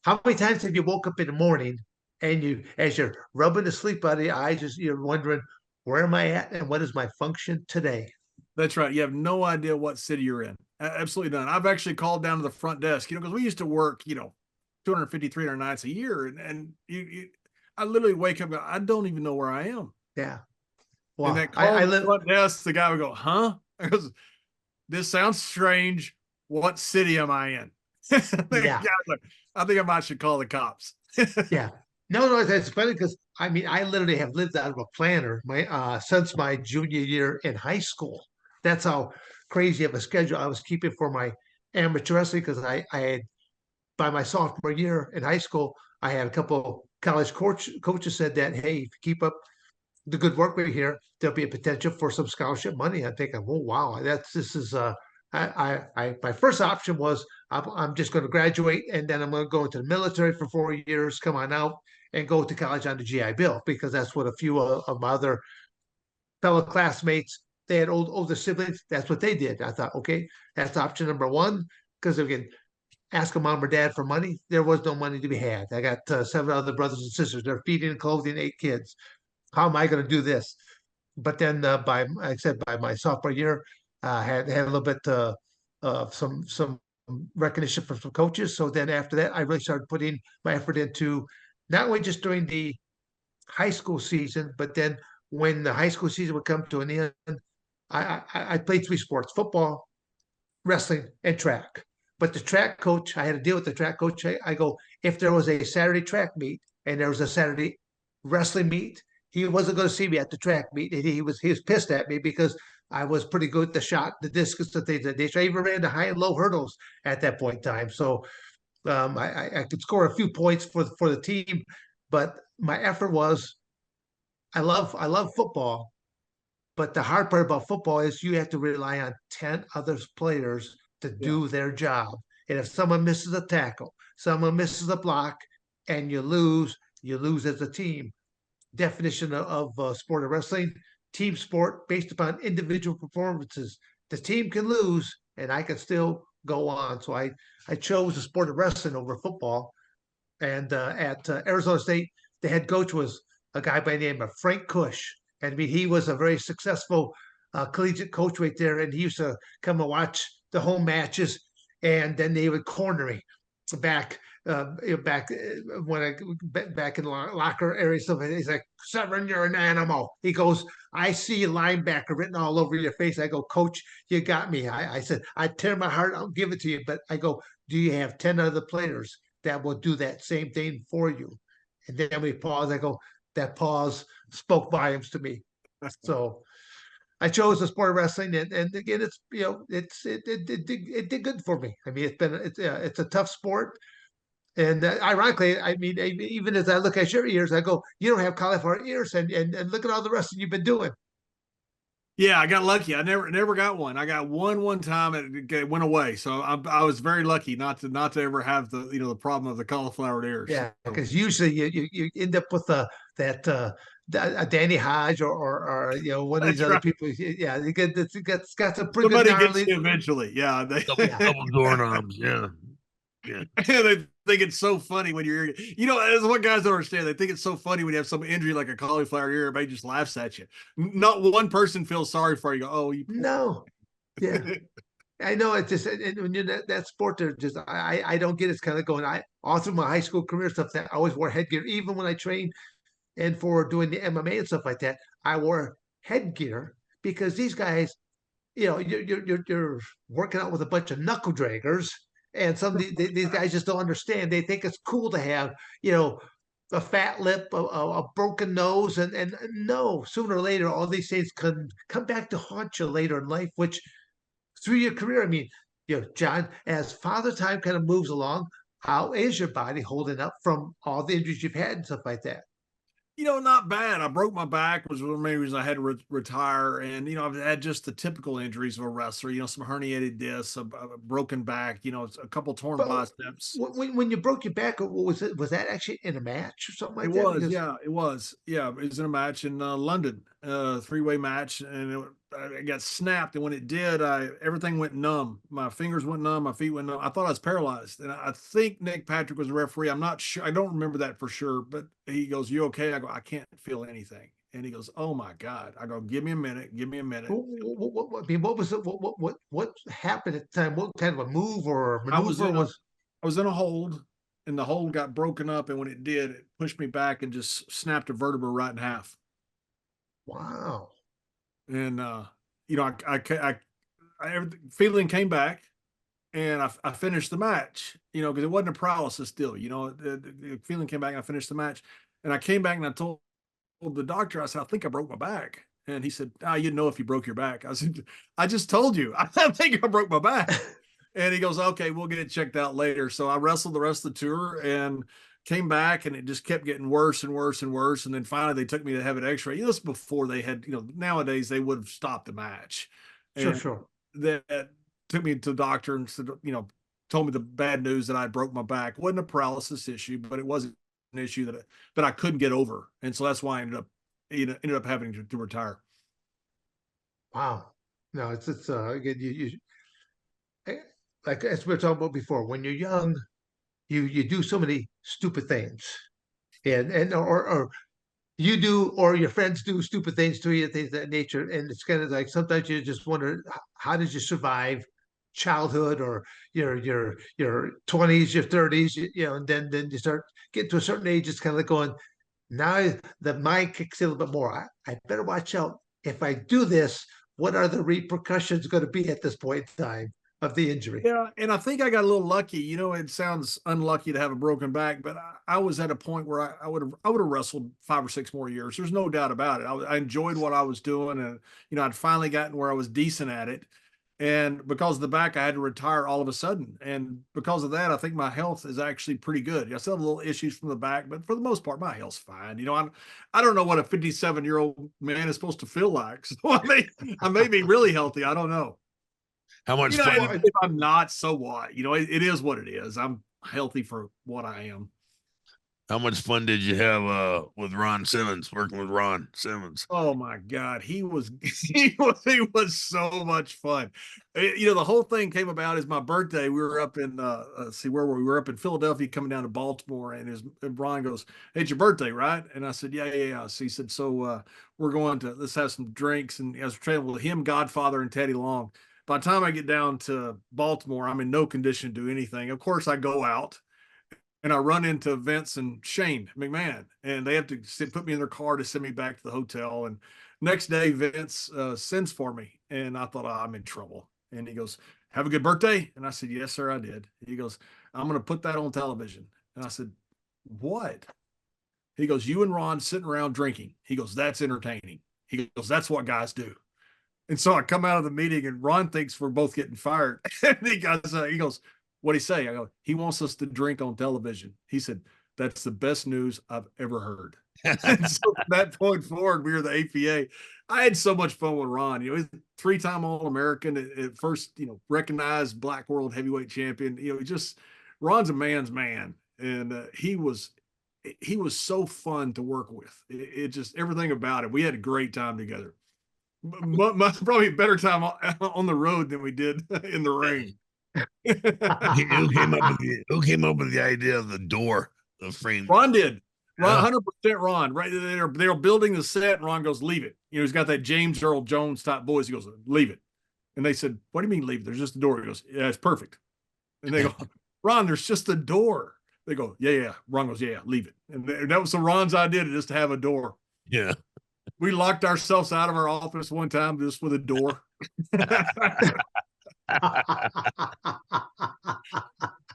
How many times have you woke up in the morning and as you're rubbing the sleep out of your eyes, you're wondering, where am I at and what is my function today? That's right. You have no idea what city you're in. Absolutely none. I've actually called down to the front desk, because we used to work, 250, 300 nights a year. And I literally wake up and go, I don't even know where I am. Yeah. And Well, that call I to the live. front desk, the guy would go, huh? I goes, this sounds strange. What city am I in? Yeah. I think I might should call the cops. Yeah. No, that's funny because I mean I literally have lived out of a planner since my junior year in high school. That's how crazy of a schedule I was keeping for my amateur wrestling because I had by my sophomore year in high school, I had a couple college coaches said that, hey, if you keep up the good work we here, there'll be a potential for some scholarship money. I'm thinking, oh wow, this is my first option was I'm just going to graduate and then I'm going to go into the military for 4 years, come on out and go to college on the GI Bill because that's what a few of my other fellow classmates they had older siblings. That's what they did. I thought, okay, that's option number one because again, ask a mom or dad for money. There was no money to be had. I got 7 other brothers and sisters. They're feeding and clothing 8 kids. How am I going to do this? But then like I said, by my sophomore year, had a little bit some recognition from some coaches. So then after that, I really started putting my effort into not only just during the high school season, but then when the high school season would come to an end, I played 3 sports: football, wrestling, and track. But the track coach, I had to deal with the track coach. I go, if there was a Saturday track meet and there was a Saturday wrestling meet, he wasn't going to see me at the track meet. And he was pissed at me because I was pretty good at the shot, the discus, the things that I even ran the high and low hurdles at that point in time. So I could score a few points for the team, but my effort was I love football, but the hard part about football is you have to rely on 10 other players to Yeah. do their job. And if someone misses a tackle, someone misses a block, and you lose as a team. Definition of sport of wrestling, team sport based upon individual performances. The team can lose, and I can still go on. So I chose the sport of wrestling over football. And at Arizona State, the head coach was a guy by the name of Frank Cush. And I mean, he was a very successful collegiate coach right there. And he used to come and watch the home matches, and then they would corner me back. Back when I back in the locker area, stuff. He's like, "Severn, you're an animal." He goes, "I see linebacker written all over your face." I go, "Coach, you got me." I said, "I'd tear my heart out, give it to you," but I go, "Do you have 10 other players that will do that same thing for you?" And then we pause. I go, "That pause spoke volumes to me." So I chose the sport of wrestling, and again, it's it did good for me. I mean, it's a tough sport, and ironically, I mean, even as I look at your ears, I go, "You don't have cauliflower ears," and look at all the wrestling you've been doing. Yeah, I got lucky. I never got one. I got one time and it went away. So I was very lucky not to ever have the problem of the cauliflower ears. Yeah, So because usually you end up with that Danny Hodge or one of these that's other right. people. Yeah, it's got some pretty good Somebody gets gnarly. you eventually. Yeah, Couple Yeah, couple doorknobs. Yeah. Yeah. they think it's so funny when you're, as what guys don't understand. They think it's so funny when you have some injury like a cauliflower ear. Everybody just laughs at you. Not one person feels sorry for you. Go, oh, you poor. no, yeah. I know it's just when you're that sport, they're just I don't get it's kind of going. I all through my high school career stuff that I always wore headgear, even when I trained and for doing the MMA and stuff like that. I wore headgear because these guys, you're working out with a bunch of knuckle draggers, and some of these guys just don't understand. They think it's cool to have a fat lip, a broken nose, and no, sooner or later, all these things can come back to haunt you later in life, which through your career. I mean, John, as father time kind of moves along, how is your body holding up from all the injuries you've had and stuff like that? Not bad. I broke my back, was one of the main reasons I had to retire. And, I've had just the typical injuries of a wrestler, some herniated discs, a broken back, a couple torn But biceps. when you broke your back, what was it? Was that actually in a match or something It like that? was, Because yeah, it was. Yeah, it was in a match in London, three-way match, and I got snapped. And when it did, everything went numb. My fingers went numb, my feet went numb. I thought I was paralyzed, and I think Nick Patrick was the referee. I'm not sure. I don't remember that for sure. But he goes, "You okay?" I go, "I can't feel anything." And he goes, "Oh my God." I go, "Give me a minute. Give me a minute." I mean, what was it? What happened at the time? What kind of a move or I was maneuver in a was? I was in a hold, and the hold got broken up, and when it did, it pushed me back and just snapped a vertebra right in half. Wow. And you know, feeling came back, and I finished the match. You know, because it wasn't a paralysis deal. You know, the feeling came back, and I finished the match. And I came back and I told the doctor, I said, "I think I broke my back." And he said, "Ah, you'd know if you broke your back." I said, "I just told you, I think I broke my back." And he goes, "Okay, we'll get it checked out later." So I wrestled the rest of the tour and came back, and it just kept getting worse and worse and worse. And then finally they took me to have an x-ray. You know, this before they had, you know, nowadays they would have stopped the match. Sure, And sure. that took me to the doctor and said, you know, told me the bad news that I broke my back. It wasn't a paralysis issue, but it was an issue that I couldn't get over. And so that's why I ended up having to retire. Wow. No, it's again, eh, like as we were talking about before, when you're young, you do so many stupid things, and or you do, or your friends do stupid things to you, things of that nature. And it's kind of like sometimes you just wonder, how did you survive childhood or your 20s, your 30s, you know, and then you start getting to a certain age, it's kind of like going, now the mind kicks in a little bit more. I better watch out. If I do this, what are the repercussions going to be at this point in time of the injury? Yeah, and I think I got a little lucky. You know, it sounds unlucky to have a broken back, but I was at a point where I would have wrestled 5 or 6 more years. There's no doubt about it. I enjoyed what I was doing, and you know, I'd finally gotten where I was decent at it. And because of the back, I had to retire all of a sudden. And because of that, I think my health is actually pretty good. I still have little issues from the back, but for the most part, my health's fine. You know, I don't know what a 57-year-old man is supposed to feel like. So I may be really healthy. I don't know. How much You know, fun? if I'm not, so what? You know, it is what it is. I'm healthy for what I am. How much fun did you have with Ron Simmons, working with Ron Simmons? Oh my God, he was he was so much fun. You know, the whole thing came about as my birthday. We were up in see where were we? We were up in Philadelphia, coming down to Baltimore, and Brian goes, "Hey, it's your birthday, right?" And I said, "Yeah." So he said, "So we're going to let's have some drinks." And as we're traveling with him, Godfather, and Teddy Long. By the time I get down to Baltimore, I'm in no condition to do anything. Of course, I go out and I run into Vince and Shane McMahon, and they have to put me in their car to send me back to the hotel. And next day, Vince sends for me, and I thought, I'm in trouble. And he goes, "Have a good birthday." And I said, "Yes, sir, I did." He goes, "I'm going to put that on television." And I said, "What?" He goes, "You and Ron sitting around drinking." He goes, "That's entertaining." He goes, "That's what guys do." And so I come out of the meeting, and Ron thinks we're both getting fired. And he goes, "What'd he say?" I go, "He wants us to drink on television." He said, "That's the best news I've ever heard." And so from that point forward, we were the APA. I had so much fun with Ron. You know, he's 3-time All-American, at first, you know, recognized Black World Heavyweight Champion. You know, Ron's a man's man, and he was so fun to work with. It just everything about it. We had a great time together. Probably a better time on the road than we did in the ring. Who came up with the idea of the door, the frame? Ron did. Ron, Yeah. 100% Ron. Right, they were building the set, and Ron goes, "Leave it." You know, he's got that James Earl Jones type voice. He goes, "Leave it." And they said, "What do you mean leave it? There's just a door." He goes, "Yeah, it's perfect." And they go, "Ron, there's just a door." They go, "Yeah." Ron goes, "Yeah, leave it." And that was so Ron's idea, to just have a door. Yeah. We locked ourselves out of our office one time just with a door.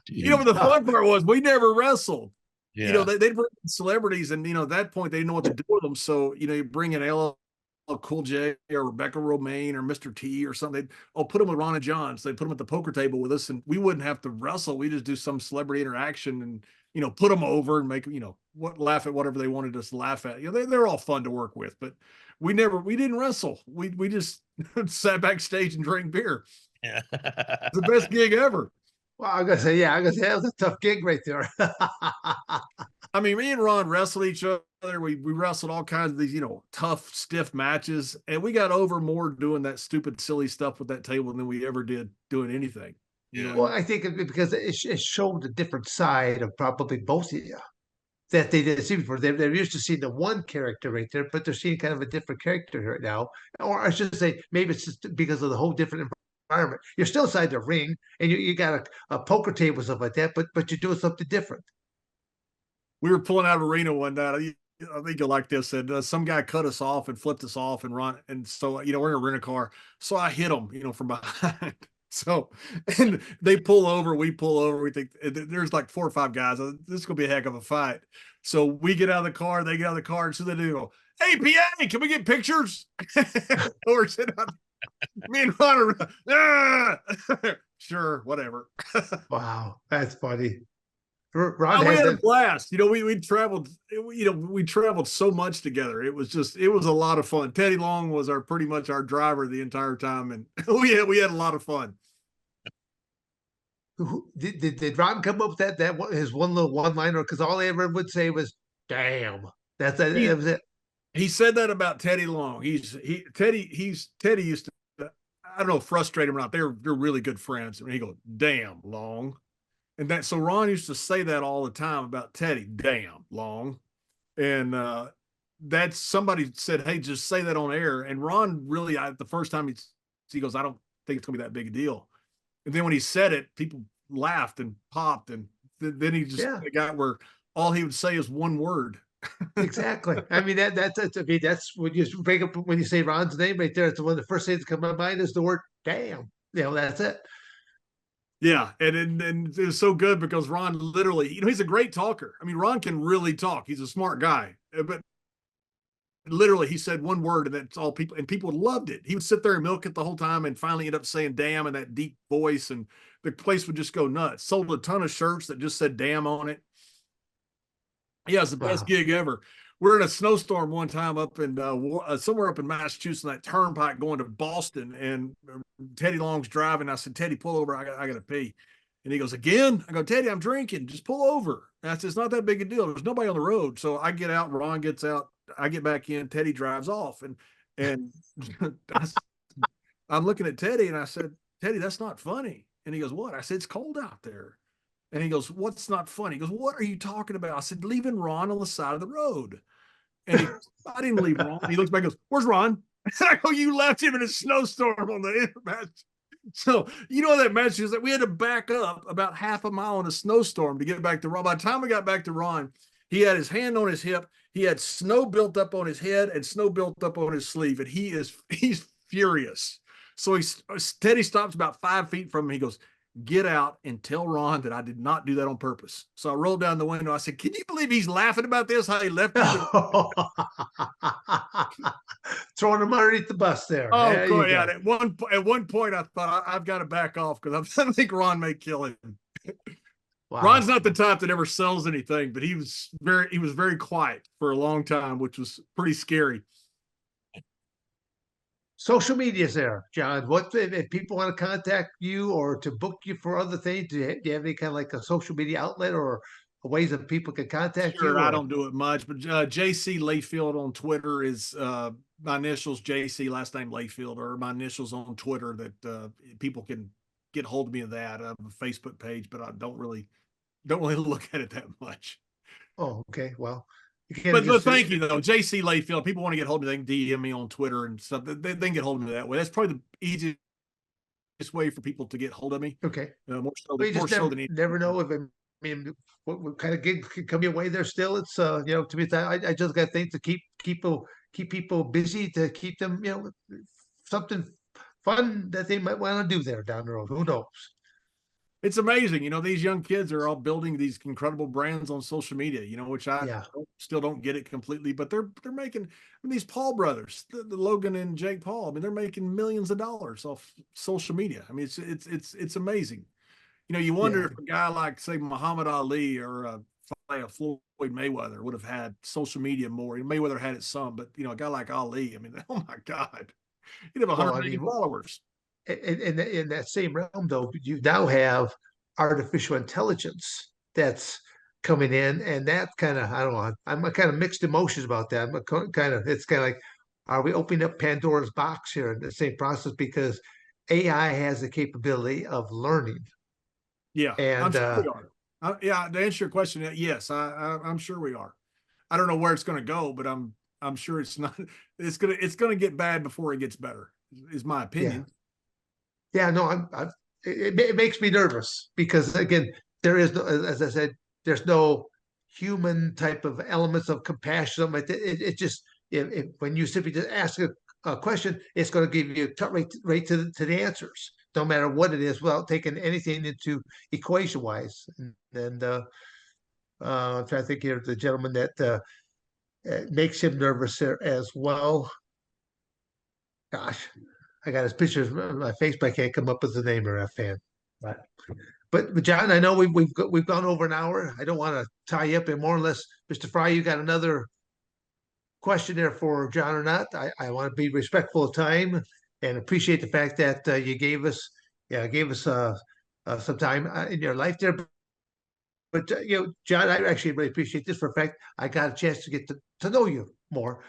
You know, but the fun part was we never wrestled. You know, Yeah. they'd bring in celebrities, and you know, at that point they didn't know what to do with them. So, you know, you bring in LL Cool J or Rebecca Romaine or Mr. T or something. They'd put them with Ron and John. So they put them at the poker table with us, and we wouldn't have to wrestle. We just do some celebrity interaction and, you know, put them over and make, you know, laugh at whatever they wanted us to laugh at. You know, they're all fun to work with, but we didn't wrestle. We just sat backstage and drank beer. Yeah. The best gig ever. Well, I'm gonna say, yeah, I'm gonna say that was a tough gig right there. I mean, me and Ron wrestled each other. We wrestled all kinds of these, you know, tough, stiff matches, and we got over more doing that stupid, silly stuff with that table than we ever did doing anything. You know Yeah. what I Well, mean? I think because it showed a different side of probably both of you. that they didn't see before. They're used to seeing the one character right there, but they're seeing kind of a different character right now. Or I should say, maybe it's just because of the whole different environment. You're still inside the ring, and you got a poker table stuff like that, but you're doing something different. We were pulling out of arena one night. I think you'll like this. And some guy cut us off and flipped us off and run. And so, we're in a rental car. So I hit him, from behind. So, and they pull over, we pull over. We think there's like 4 or 5 guys. This is going to be a heck of a fight. So we get out of the car, they get out of the car. And so they go, "Hey, PA, can we get pictures?" Or sit up. Me and Ron are, sure, whatever. Wow, that's funny. Ron we had had a blast. We traveled. We traveled so much together. It was a lot of fun. Teddy Long was pretty much our driver the entire time, and we had a lot of fun. Did Ron come up with that his one little one liner? Because all I ever would say was "damn." That was it. He said that about Teddy Long. Teddy used to, I don't know, frustrate him or not. They're really good friends. And he goes, "Damn, Long." And so Ron used to say that all the time about Teddy, "Damn, Long." And that's, somebody said, "Hey, just say that on air." And Ron really, the first time he goes, "I don't think it's gonna be that big a deal." And then when he said it, people laughed and popped. And then he just got where all he would say is one word. Exactly. I mean, that's when you break up, when you say Ron's name right there, it's one of the first things that come to my mind is the word "damn." That's it. Yeah, and it was so good because Ron literally, he's a great talker. I mean, Ron can really talk. He's a smart guy, but literally he said one word and that's all people loved it. He would sit there and milk it the whole time and finally end up saying "damn" in that deep voice, and the place would just go nuts. Sold a ton of shirts that just said "damn" on it. Yeah, it's the best gig ever. We're in a snowstorm one time up in somewhere up in Massachusetts, that turnpike going to Boston, and Teddy Long's driving. I said, "Teddy, pull over. I got to pee." And he goes, "Again?" I go, "Teddy, I'm drinking. Just pull over." And I said, "It's not that big a deal. There's nobody on the road." So I get out, Ron gets out, I get back in, Teddy drives off. And I'm looking at Teddy and I said, "Teddy, that's not funny." And he goes, "What?" I said, "It's cold out there." And he goes, "What's not funny?" He goes, "What are you talking about?" I said, "Leaving Ron on the side of the road." And he goes, "I didn't leave Ron." And he looks back and goes, "Where's Ron?" And I go, "You left him in a snowstorm on the intermatch." So, that match is that we had to back up about half a mile in a snowstorm to get back to Ron. By the time we got back to Ron, he had his hand on his hip. He had snow built up on his head and snow built up on his sleeve. And he's furious. So Teddy stops about 5 feet from him. He goes, "Get out and tell Ron that I did not do that on purpose." So I rolled down the window. I said, "Can you believe he's laughing about this? How he left me?" Throwing him underneath the bus there. Oh, there cool. Yeah. At one point, I thought I've got to back off because I think Ron may kill him. Wow. Ron's not the type that ever sells anything, but he was very quiet for a long time, which was pretty scary. Social media is there, John. What if people want to contact you or to book you for other things? Do you have any kind of like a social media outlet or ways that people can contact you? I don't do it much, but JC Layfield on Twitter is my initials, JC, last name Layfield, or my initials on Twitter that people can get hold of me of that. I have a Facebook page, but I don't really look at it that much. Oh, okay. Well, but thank you though, JC Layfield. People want to get hold of me, they can DM me on Twitter and stuff. They can get hold of me that way. That's probably the easiest way for people to get hold of me. Okay. More so than never know if what kind of gig could come your way there still. It's to me, I just got things to keep people busy, to keep them, something fun that they might want to do there down the road. Who knows? It's amazing. These young kids are all building these incredible brands on social media, which I still don't get it completely, but they're making, these Paul brothers, the Logan and Jake Paul, they're making millions of dollars off social media. It's amazing. You wonder if a guy like, say, Muhammad Ali or Floyd Mayweather would have had social media more. Mayweather had it some, but a guy like Ali, oh my God, he'd have 100 million followers. In that same realm, though, you now have artificial intelligence that's coming in, and that kind of, I don't know, I'm kind of mixed emotions about that. It's kind of like, are we opening up Pandora's box here in the same process? Because AI has the capability of learning. Yeah, and Yeah, to answer your question, yes, I'm sure we are. I don't know where it's going to go, but I'm sure it's not. It's gonna get bad before it gets better. Is my Yeah. opinion. Yeah, no, it makes me nervous because again, there is no, as I said, there's no human type of elements of compassion. It just when you simply just ask a question, it's going to give you right to the answers, no matter what it is, without taking anything into equation wise. And I'm trying to think here, the gentleman that makes him nervous there as well. Gosh, I got his pictures in my face, but I can't come up with the name of that fan. But but John, I know we've gone over an hour. I don't want to tie you up in more unless Mr. Fry, you got another question there for John or not. I want to be respectful of time and appreciate the fact that you gave us some time in your life there. But John, I actually really appreciate this for a fact. I got a chance to get to know you more.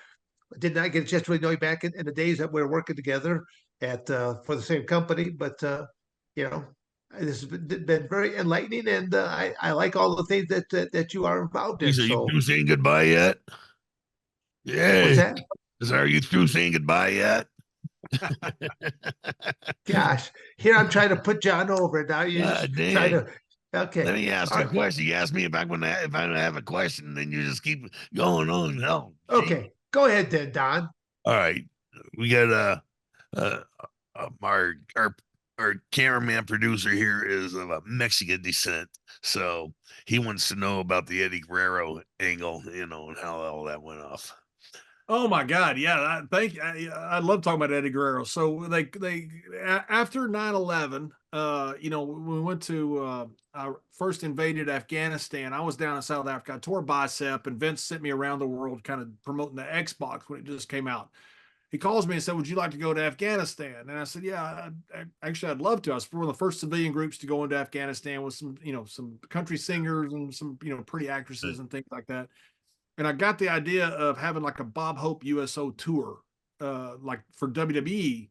Did not get a chance to really know you back in the days that we were working together at for the same company. But you know, this has been very enlightening, and I like all the things that you are involved in. Lisa, you So, through saying goodbye yet? what's Yeah. that? Are you through saying goodbye yet? Gosh, here I'm trying to put John over, and now you're just God trying dang. to. Okay, Let me ask all a right, question. You ask me if I have a question, then you just keep going on. Hell, okay. Go ahead then, Don. all right. We got uh, our cameraman producer here is of a Mexican descent, so he wants to know about the Eddie Guerrero angle, and how all that went off. Oh my God, yeah. Thank you. I love talking about Eddie Guerrero. So after 9/11, when we went to I first invaded Afghanistan. I was down in South Africa. I tore a bicep, and Vince sent me around the world, kind of promoting the Xbox when it just came out. He calls me and said, "Would you like to go to Afghanistan?" And I said, "Yeah, actually, I'd love to." I was one of the first civilian groups to go into Afghanistan with some country singers and some pretty actresses and things like that. And I got the idea of having like a Bob Hope USO tour, like for WWE.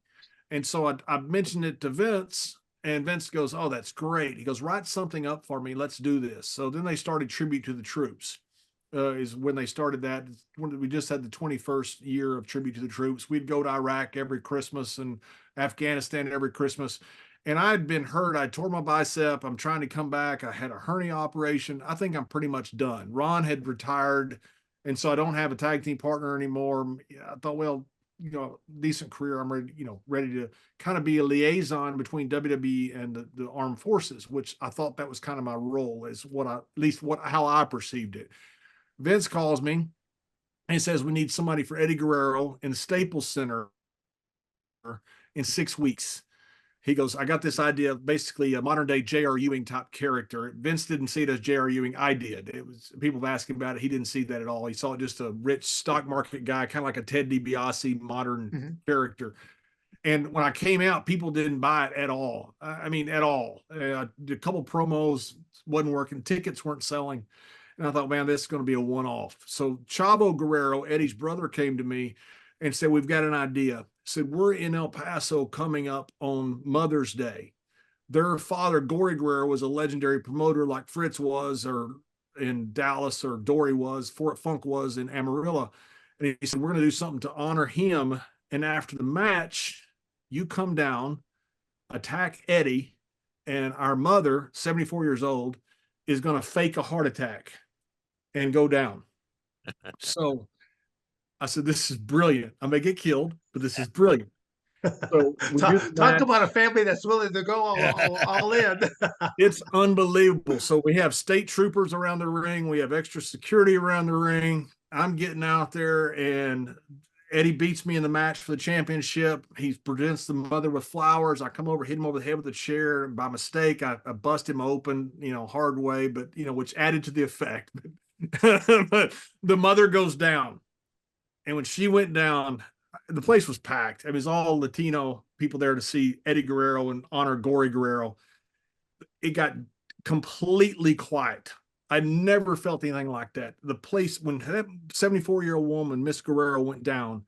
And so I mentioned it to Vince, and Vince goes, "Oh, that's great." He goes, "Write something up for me. Let's do this." So then they started Tribute to the Troops. Is when they started that. When we just had the 21st year of Tribute to the Troops. We'd go to Iraq every Christmas and Afghanistan every Christmas. And I'd been hurt. I tore my bicep. I'm trying to come back. I had a hernia operation. I think I'm pretty much done. Ron had retired, and so I don't have a tag team partner anymore. I thought, well, decent career. I'm ready, ready to kind of be a liaison between WWE and the armed forces, which I thought that was kind of my role, is how I perceived it. Vince calls me and he says, "We need somebody for Eddie Guerrero in the Staples Center in 6 weeks." He goes, "I got this idea of basically a modern day J.R. Ewing type character." Vince didn't see it as J.R. Ewing. I did. It was people have asked him about it. He didn't see that at all. He saw just a rich stock market guy, kind of like a Ted DiBiase modern character. And when I came out, people didn't buy it at all. I mean, at all. A couple promos wasn't working. Tickets weren't selling. And I thought, man, this is going to be a one-off. So Chavo Guerrero, Eddie's brother, came to me and said, "We've got an idea." Said, "We're in El Paso coming up on Mother's Day. Their father, Gory Guerrero, was a legendary promoter like Fritz was, or in Dallas, or Dory was, Fort Funk was in Amarillo." And he said, "We're going to do something to honor him. And after the match, you come down, attack Eddie, and our mother, 74 years old, is going to fake a heart attack and go down." So I said, "This is brilliant. I may get killed, but this is brilliant." So we do the Talk match. about a family that's willing to go all in. It's unbelievable. So we have state troopers around the ring. We have extra security around the ring. I'm getting out there, and Eddie beats me in the match for the championship. He presents the mother with flowers. I come over, hit him over the head with a chair. By mistake, I bust him open, hard way, but, which added to the effect. But the mother goes down. And when she went down, the place was packed. It was all Latino people there to see Eddie Guerrero and honor Gory Guerrero. It got completely quiet. I never felt anything like that. The place, when that 74-year-old woman, Miss Guerrero, went down,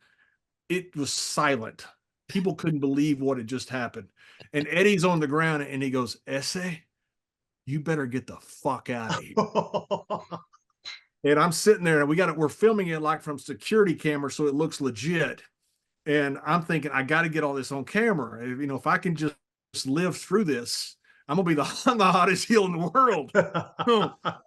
it was silent. People couldn't believe what had just happened. And Eddie's on the ground and he goes, "Ese?" you better get the fuck out of here. And I'm sitting there and we're filming it like from security camera. So it looks legit. And I'm thinking, I got to get all this on camera. You know, if I can just live through this, I'm going to be the hottest heel in the world.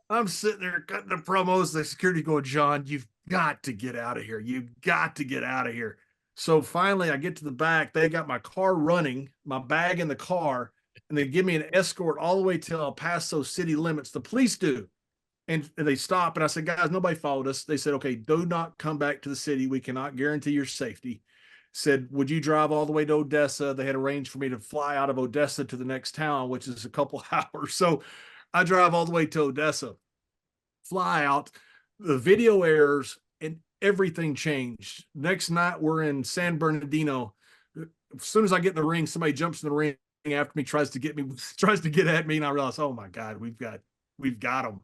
I'm sitting there cutting the promos. The security going, John, you've got to get out of here. You've got to get out of here. So finally I get to the back. They got my car running, my bag in the car, and they give me an escort all the way till El Paso city limits. The police do. And they stop. And I said, guys, nobody followed us. They said, okay, do not come back to the city. We cannot guarantee your safety. Said, would you drive all the way to Odessa? They had arranged for me to fly out of Odessa to the next town, which is a couple hours. So I drive all the way to Odessa, fly out, the video airs, and everything changed. Next night, we're in San Bernardino. As soon as I get in the ring, somebody jumps in the ring after me, tries to get at me, and I realize, oh my God, we've got them.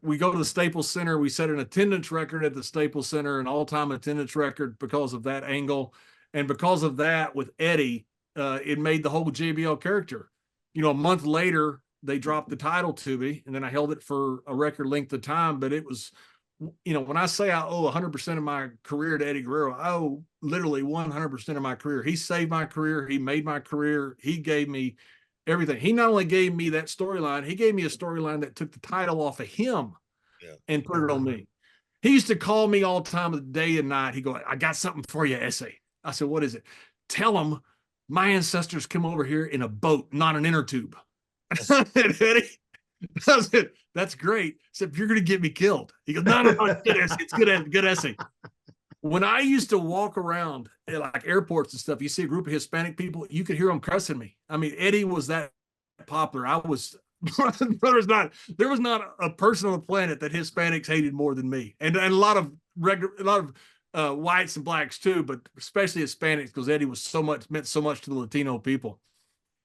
We go to the Staples Center. We set an attendance record at the Staples Center, an all-time attendance record because of that angle. And because of that, with Eddie, it made the whole JBL character. You know, a month later, they dropped the title to me, and then I held it for a record length of time. But it was, you know, when I say I owe 100% of my career to Eddie Guerrero, I owe literally 100% of my career. He saved my career. He made my career. He gave me everything. He not only gave me that storyline, he gave me a storyline that took the title off of him and put it on me. He used to call me all the time of the day and night. He go, I got something for you, Essay. I said, what is it? Tell him my ancestors come over here in a boat, not an inner tube. I said, Eddie, I said, that's great. I said, you're going to get me killed. He goes, no, it's good essay. It's good essay. When I used to walk around at like airports and stuff, you see a group of Hispanic people, you could hear them cussing me. I mean, Eddie was that popular. There was not a person on the planet that Hispanics hated more than me. And a lot of whites and blacks too, but especially Hispanics, because Eddie meant so much to the Latino people.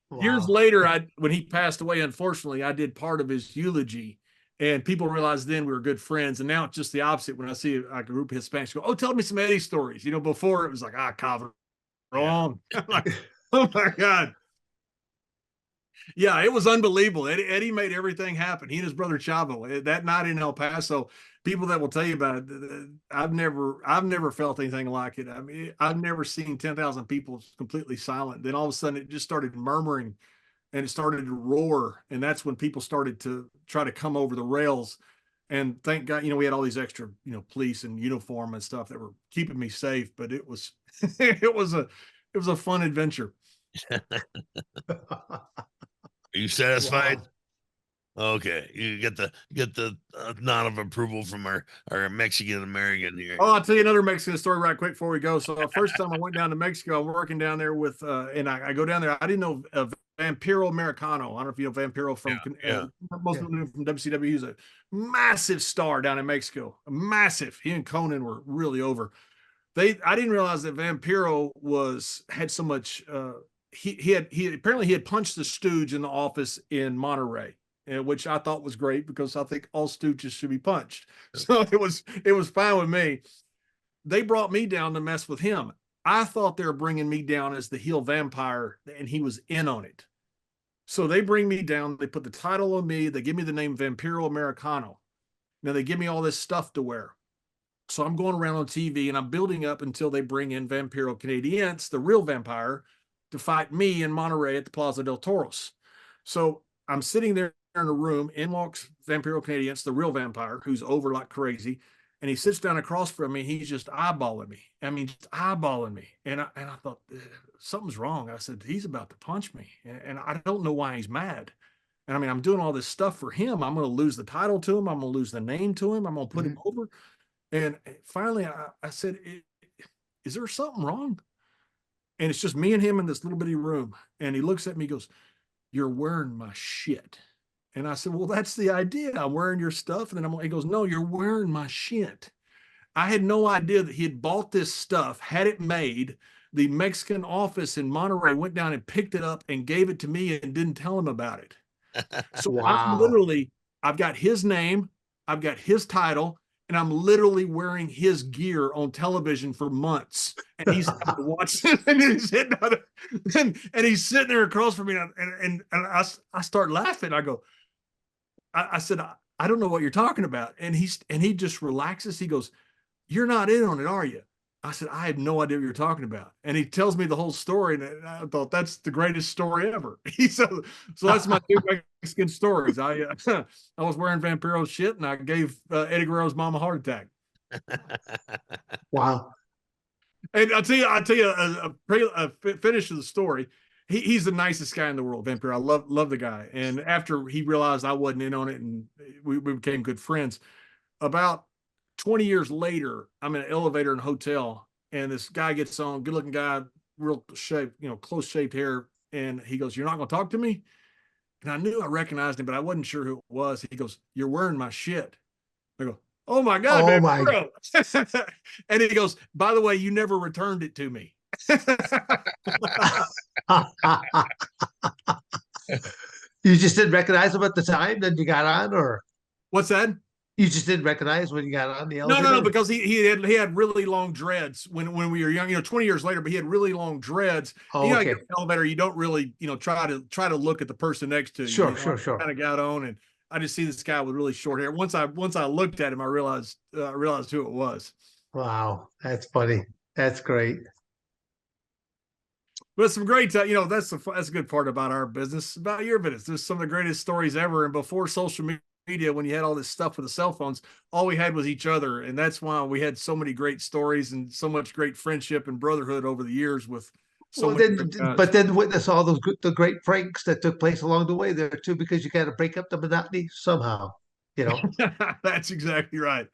Wow. Years later, when he passed away, unfortunately, I did part of his eulogy. And people realized then we were good friends. And now it's just the opposite. When I see like a group of Hispanics go, oh, tell me some Eddie stories. You know, before it was like, Calvin, wrong. Yeah. Like, oh my God. Yeah, it was unbelievable. Eddie made everything happen. He and his brother Chavo. That night in El Paso, people that will tell you about it, I've never felt anything like it. I mean, I've never seen 10,000 people completely silent. Then all of a sudden it just started murmuring. And it started to roar. And that's when people started to try to come over the rails. And thank God, you know, we had all these extra, you know, police and uniform and stuff that were keeping me safe. But it was, it was a fun adventure. Are you satisfied? Wow. Okay, you get the nod of approval from our Mexican American here. Oh, I'll tell you another Mexican story right quick before we go. So the first time I went down to Mexico, I'm working down there with, and I go down there. I didn't know Vampiro Americano. I don't know if you know Vampiro from most of them from WCW. He's a massive star down in Mexico. Massive. He and Conan were really over. I didn't realize that Vampiro had so much. He apparently had punched the Stooge in the office in Monterrey. Which I thought was great because I think all stooges should be punched. So it was fine with me. They brought me down to mess with him. I thought they were bringing me down as the heel vampire, and he was in on it. So they bring me down. They put the title on me. They give me the name Vampiro Americano. Now they give me all this stuff to wear. So I'm going around on TV, and I'm building up until they bring in Vampiro Canadiense, the real vampire, to fight me in Monterrey at the Plaza del Toros. So I'm sitting there in a room. In walks Vampiro Canadiense, the real vampire, who's over like crazy, and he sits down across from me. He's just eyeballing me. I mean, just eyeballing me. And I thought something's wrong. I said, he's about to punch me, and I don't know why he's mad. And I mean, I'm doing all this stuff for him. I'm going to lose the title to him. I'm going to lose the name to him. I'm going to put him over. And finally, I said, is there something wrong? And it's just me and him in this little bitty room. And he looks at me, he goes, you're wearing my shit. And I said, well, that's the idea. I'm wearing your stuff. And then he goes, no, you're wearing my shit. I had no idea that he had bought this stuff, had it made. The Mexican office in Monterrey went down and picked it up and gave it to me and didn't tell him about it. So wow. I've got his name, I've got his title, and I'm literally wearing his gear on television for months. And he's watching, and he's sitting there, and he's sitting there across from me, and I start laughing. I go, I said, I don't know what you're talking about. And he just relaxes. He goes, "You're not in on it, are you?" I said, "I had no idea what you're talking about." And he tells me the whole story. And I thought, that's the greatest story ever. He said, so that's my two Mexican stories. I was wearing Vampiro's shit, and I gave Eddie Guerrero's mom a heart attack. Wow. And I'll tell you a finish of the story. He's the nicest guy in the world, Vampiro. I love the guy. And after he realized I wasn't in on it, and we became good friends, about 20 years later, I'm in an elevator in a hotel, and this guy gets on, good looking guy, real shape, close shaped hair. And he goes, "You're not going to talk to me?" And I knew I recognized him, but I wasn't sure who it was. He goes, "You're wearing my shit." I go, "Oh my God, Oh man, my. bro." And he goes, "By the way, you never returned it to me." You just didn't recognize him at the time, then you got on, or What's that? you just didn't recognize when you got on the No, elevator? because he had really long dreads when we were young, 20 years later, but he had really long dreads. Oh, You okay. get in the elevator, you don't really, try to look at the person next to you. Sure. Kind of got on, and I just see this guy with really short hair. Once I looked at him, I realized who it was. Wow, that's funny. That's great. But some great, that's a good part about our business, about your business. There's some of the greatest stories ever. And before social media, when you had all this stuff with the cell phones, all we had was each other. And that's why we had so many great stories and so much great friendship and brotherhood over the years with so Well, many then, great guys. but then witness all those the great pranks that took place along the way there too, because you got to break up the monotony somehow, you know. That's exactly right.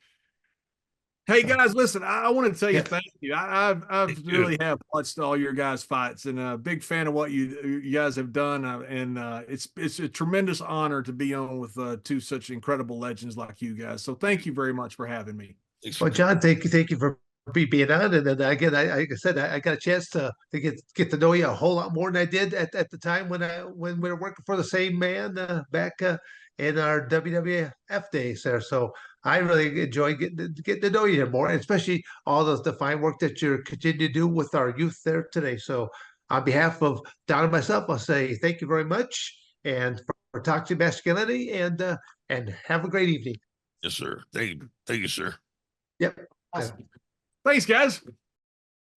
Hey guys, listen, I want to tell you Yeah. thank you. I've really have watched all your guys' fights, and a big fan of what you guys have done. And it's a tremendous honor to be on with two such incredible legends like you guys. So thank you very much for having me. Well, John, thank you for being on. And then again, like I said, I got a chance to get to know you a whole lot more than I did at the time when we were working for the same man back in our WWF days there. So I really enjoy getting to know you more, especially all the fine work that you're continuing to do with our youth there today. So on behalf of Don and myself, I'll say thank you very much, and for Toxic Masculinity, and have a great evening. Yes, sir. Thank you, sir. Yep. Awesome. Thanks, guys.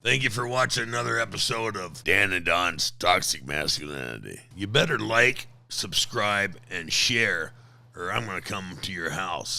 Thank you for watching another episode of Dan and Don's Toxic Masculinity. You better like, subscribe, and share, or I'm going to come to your house.